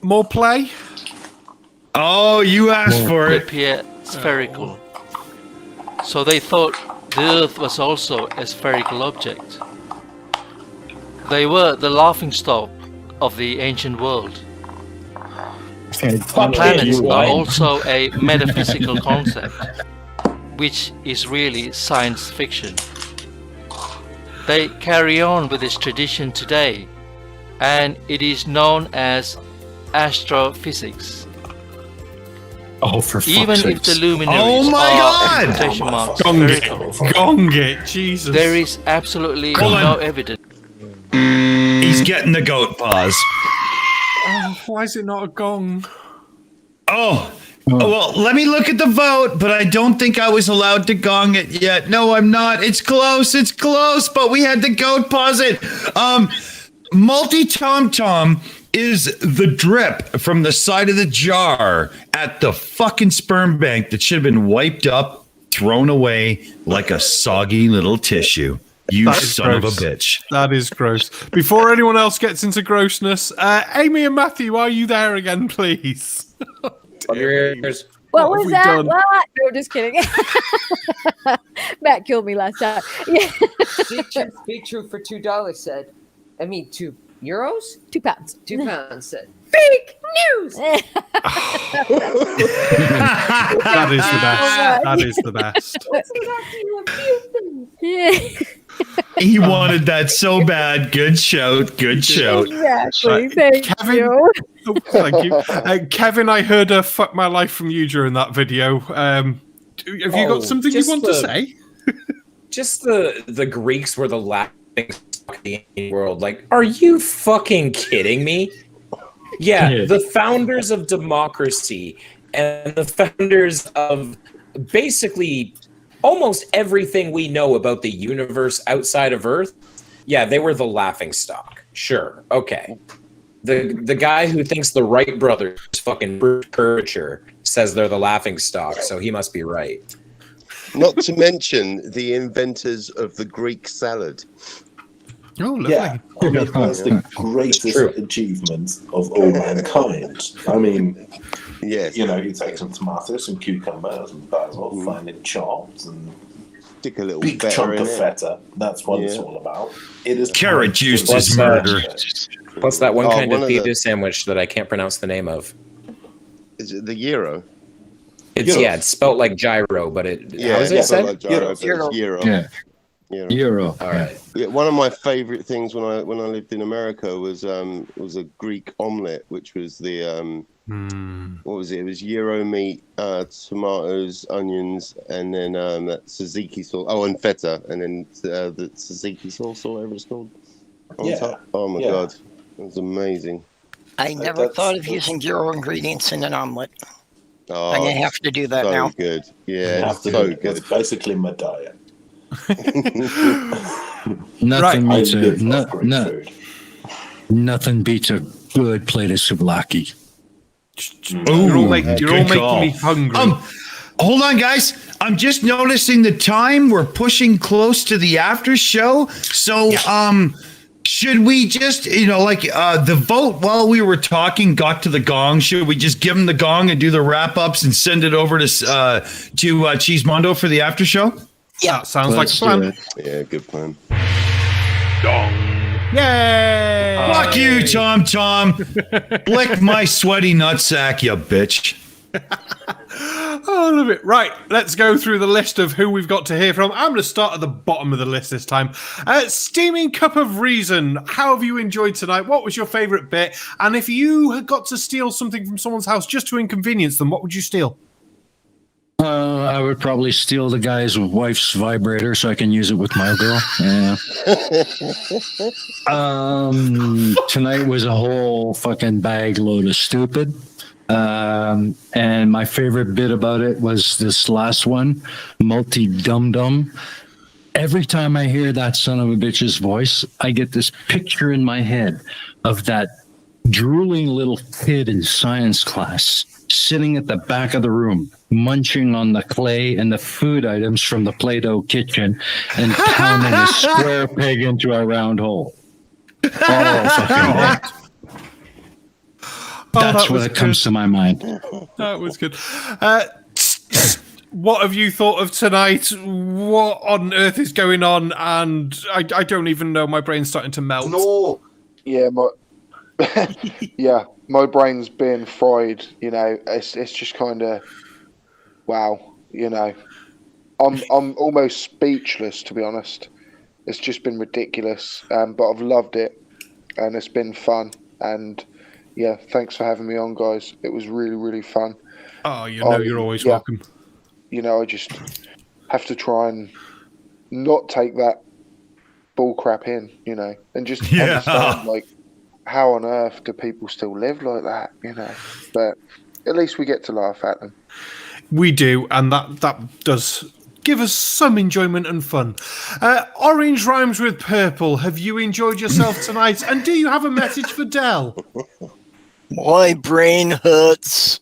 More play? Oh, you asked for it. Appear spherical. So they thought the Earth was also a spherical object. They were the laughingstock of the ancient world. Planets are also a metaphysical concept, which is really science fiction. They carry on with this tradition today, and it is known as astrophysics. Oh, for Even fuck's if the sakes. luminaries are in quotation marks spherical, Gong it, Jesus. there is absolutely no evidence. He's getting the goat paws. Oh, why is it not a gong? Oh, well, let me look at the vote, but I don't think I was allowed to gong it yet. No, I'm not. It's close, but we had to goat pause it. Multi-Tom-Tom is the drip from the side of the jar at the fucking sperm bank that should have been wiped up, thrown away like a soggy little tissue. You That is son of a gross. bitch. That is gross. Before anyone else gets into grossness, Aimee and Matthew, are you there again, please? What What was that? done? What? No, just kidding. Matt killed me last time. Yeah. Speak truth for $2 said. I mean, €2. £2. £2 said. Fake news. That is the best. That is the best. Yeah. He wanted that so bad. Good shout. Good shout. Exactly. Thank Kevin, you. Oh, thank you. Kevin, I heard a fuck my life from you during that video. Have you got something you want to say? Just the Greeks were the laughing stock of the ancient world. Like, are you fucking kidding me? Yeah, the founders of democracy and the founders of basically almost everything we know about the universe outside of Earth. Yeah, they were the laughing stock. Sure, okay. The guy who thinks the Wright brothers fucking curvature says they're the laughing stock, so he must be right. Not to mention the inventors of the Greek salad. Oh, lovely. Yeah, I mean, that's the greatest achievement of all mankind. I mean, yes, you know, you take some tomatoes, some cucumbers, and basil, finely chopped, and stick a little big feta chunk in of it. feta. That's what it's all about. It is Carrot juice Plus, is murder. Plus that one kind one of of the- pita sandwich that I can't pronounce the name of. Is it the gyro? It's it's spelt like gyro, but it how is it it's said? like gyro, but it's gyro. Yeah. Gyro. Euro. All right. Yeah, one of my favourite things when I lived in America was a Greek omelette, which was the what was it? It was gyro meat, tomatoes, onions, and then that tzatziki sauce. Oh, and feta, and then the tzatziki sauce or whatever it's called on top. Oh my god, it was amazing. I never thought of using gyro ingredients in an omelet. Oh, I'm gonna have to do that so now. good. You Yeah, have it's to so do it. good. It's basically my diet. Nothing I beats live off Greek food. nothing beats a good plate of souvlaki. You're all making call. me hungry. Hold on, guys. I'm just noticing the time. We're pushing close to the after show. So, should we just, the vote while we were talking got to the gong? Should we just give them the gong and do the wrap ups and send it over to Cheesemondo for the after show? Yeah, that sounds like a plan. Yeah, good plan. Yay! Fuck you, Tom. Lick my sweaty nutsack, you bitch. Oh, I love it. Right, let's go through the list of who we've got to hear from. I'm going to start at the bottom of the list this time. Steaming Cup of Reason. How have you enjoyed tonight? What was your favourite bit? And if you had got to steal something from someone's house just to inconvenience them, what would you steal? I would probably steal the guy's wife's vibrator so I can use it with my girl. Yeah. Tonight was a whole fucking bag load of stupid. And my favorite bit about it was this last one, multi-dum-dum. Every time I hear that son of a bitch's voice, I get this picture in my head of that drooling little kid in science class sitting at the back of the room, munching on the clay and the food items from the Play-Doh kitchen and pounding a square peg into a round hole. Oh, fucking That's what comes to my mind. That was good. What have you thought of tonight? What on earth is going on? And I don't even know. My brain's starting to melt. No. Yeah, my brain's being fried. You know, it's just kind of wow. You know, I'm almost speechless, to be honest. It's just been ridiculous, but I've loved it, and it's been fun. And yeah, thanks for having me on, guys. It was really, really fun. Oh, you're always welcome. You know, I just have to try and not take that bull crap in, you know, and just understand, like, how on earth do people still live like that, you know? But at least we get to laugh at them. We do, and that does give us some enjoyment and fun. Orange rhymes with purple. Have you enjoyed yourself tonight? And do you have a message for Del? My brain hurts.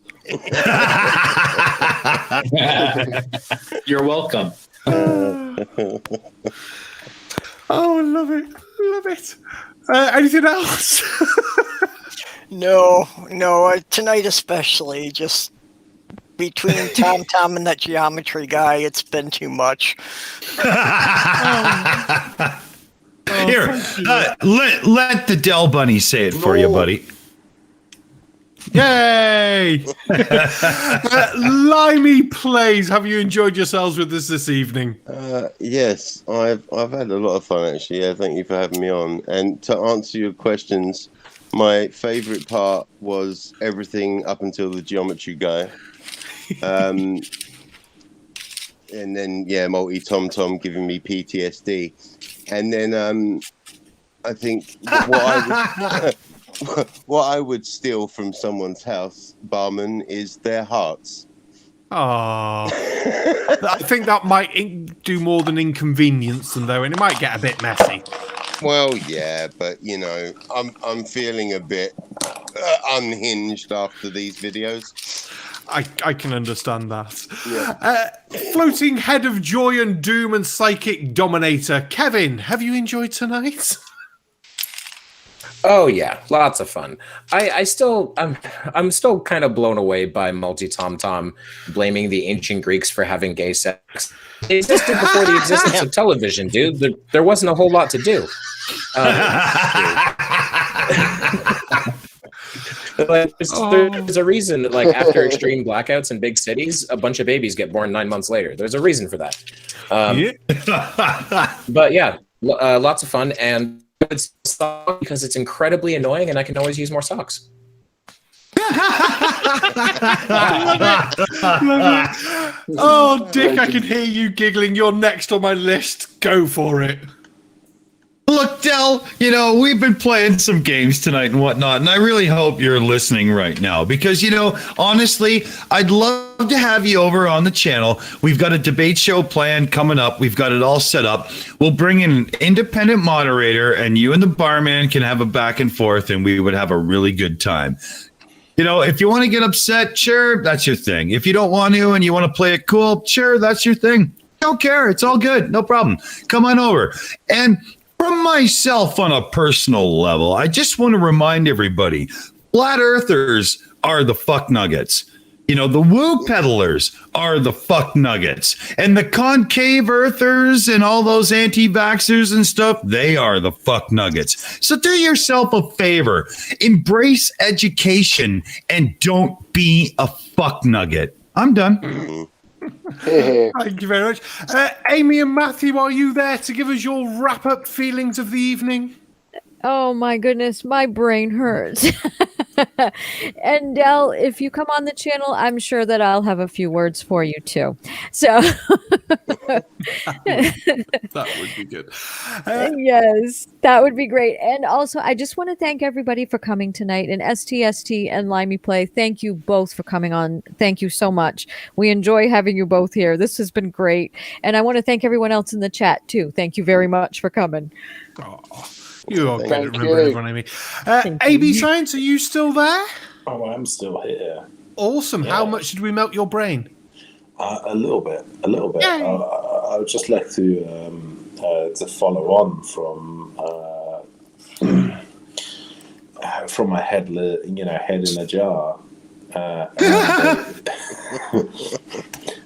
You're welcome. Oh, I love it. Love it. Anything else? No, tonight especially, just between Tom and that geometry guy, it's been too much. Here, let the Del Bunny say it for you, buddy. Yay! LimeyPlays, have you enjoyed yourselves with us this evening? Yes, I've had a lot of fun actually. Yeah, thank you for having me on. And to answer your questions, my favourite part was everything up until the geometry guy. And then multi Tom giving me PTSD. And then I think what I would steal from someone's house, Barman, is their hearts. Oh, I think that might do more than inconvenience them, though, and it might get a bit messy. Well, yeah, but you know, I'm feeling a bit unhinged after these videos. I can understand that. Yeah. Floating head of joy and doom and psychic dominator, Kevin, have you enjoyed tonight? Oh yeah, lots of fun. I'm still kind of blown away by multi Tom blaming the ancient Greeks for having gay sex. It existed before the existence of television, dude. There wasn't a whole lot to do. There's a reason that, like, after extreme blackouts in big cities, a bunch of babies get born 9 months later. There's a reason for that. But yeah, lots of fun, and it's because it's incredibly annoying, and I can always use more socks. Love it. Oh, Dick, I can hear you giggling. You're next on my list. Go for it. Look, Del, you know, we've been playing some games tonight and whatnot, and I really hope you're listening right now because, you know, honestly, I'd love to have you over on the channel. We've got a debate show planned coming up. We've got it all set up. We'll bring in an independent moderator, and you and the barman can have a back and forth, and we would have a really good time. You know, if you want to get upset, sure, that's your thing. If you don't want to and you want to play it cool, sure, that's your thing. Don't care. It's all good. No problem. Come on over. And from myself on a personal level, I just want to remind everybody, flat earthers are the fuck nuggets. You know, the woo peddlers are the fuck nuggets. And the concave earthers and all those anti-vaxxers and stuff, they are the fuck nuggets. So do yourself a favor. Embrace education and don't be a fuck nugget. I'm done. Thank you very much. Aimee and Matthew, are you there to give us your wrap-up feelings of the evening? Oh my goodness, my brain hurts. And Del, if you come on the channel, I'm sure that I'll have a few words for you too. So that would be good. Yes, that would be great. And also, I just want to thank everybody for coming tonight. And STST and LimeyPlay, thank you both for coming on. Thank you so much. We enjoy having you both here. This has been great. And I want to thank everyone else in the chat too. Thank you very much for coming. You are good. Remember everyone, Amy. AB Science, are you still there? Oh, I'm still here. Awesome. Yeah. How much did we melt your brain? A little bit. I would just like to follow on from my head in a jar.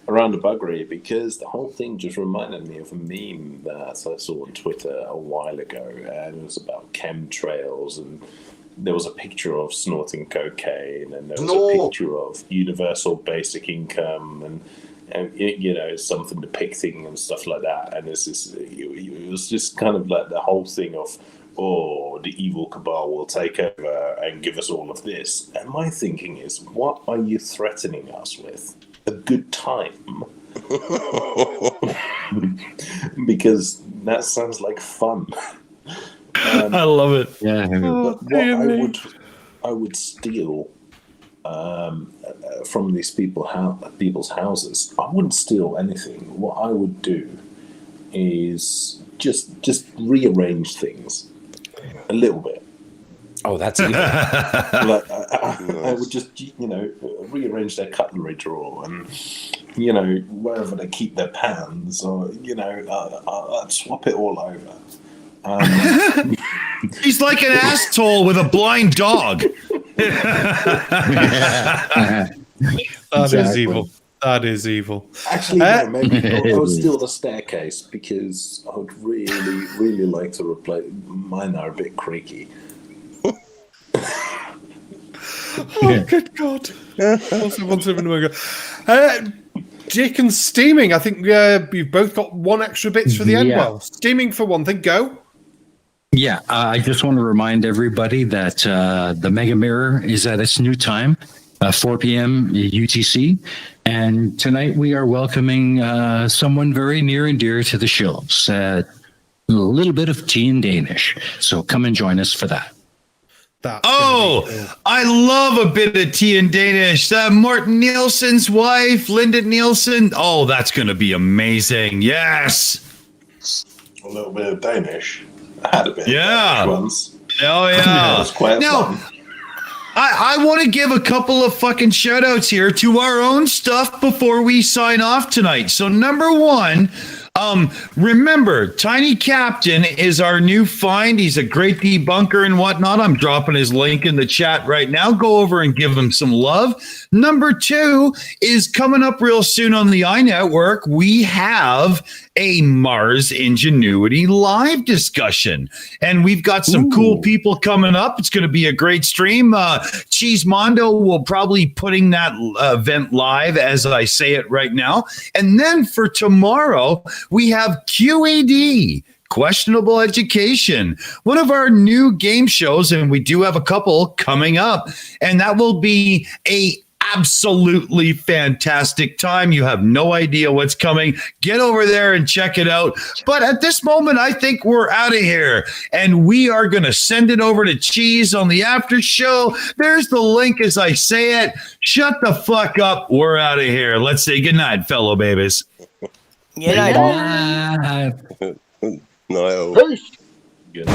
Around the buggery, because the whole thing just reminded me of a meme that I saw on Twitter a while ago, and it was about chemtrails, and there was a picture of snorting cocaine, and there was a picture of universal basic income, and you know, something depicting and stuff like that, and it was just kind of like the whole thing of, oh, the evil cabal will take over and give us all of this. And my thinking is, what are you threatening us with? A good time? Because that sounds like fun. I love it. Yeah. But what I would steal from these people's houses, I wouldn't steal anything. What I would do is just rearrange things a little bit. Oh, that's evil. I would just, rearrange their cutlery drawer and, wherever they keep their pans, or, I'd swap it all over. He's like an asshole with a blind dog. That is evil. That is evil. Actually, no, maybe I would steal the staircase, because I would really, really like to replace. Mine are a bit creaky. Oh, good God. Dick and Steaming, I think you've both got one extra bits for the end. Well, Steaming for one thing, go. Yeah, I just want to remind everybody that the Mega Mirror is at its new time, 4 p.m. UTC. And tonight we are welcoming someone very near and dear to the Shills, a little bit of tea and Danish. So come and join us for that. I love a bit of tea and Danish. Morten Nielsen's wife, Linda Nielsen. Oh, that's going to be amazing. Yes. A little bit of Danish. I had a bit of Danish once. Oh, yeah. It was quite fun. I want to give a couple of fucking shout outs here to our own stuff before we sign off tonight. So number one, remember, Tiny Captain is our new find. He's a great debunker and whatnot. I'm dropping his link in the chat right now. Go over and give him some love. Number two is coming up real soon on the EiE Network. We have a Mars Ingenuity live discussion, and we've got some cool people coming up. It's going to be a great stream. Cheesemondo will probably putting that event live as I say it right now. And then for tomorrow, we have QED, Questionable Education, one of our new game shows, and we do have a couple coming up, and that will be a absolutely fantastic time. You have no idea what's coming. Get over there and check it out. But at this moment, I think we're out of here, and we are going to send it over to Cheese on the after show. There's the link as I say it. Shut the fuck up. We're out of here. Let's say goodnight, fellow babies. Good night. No. Good.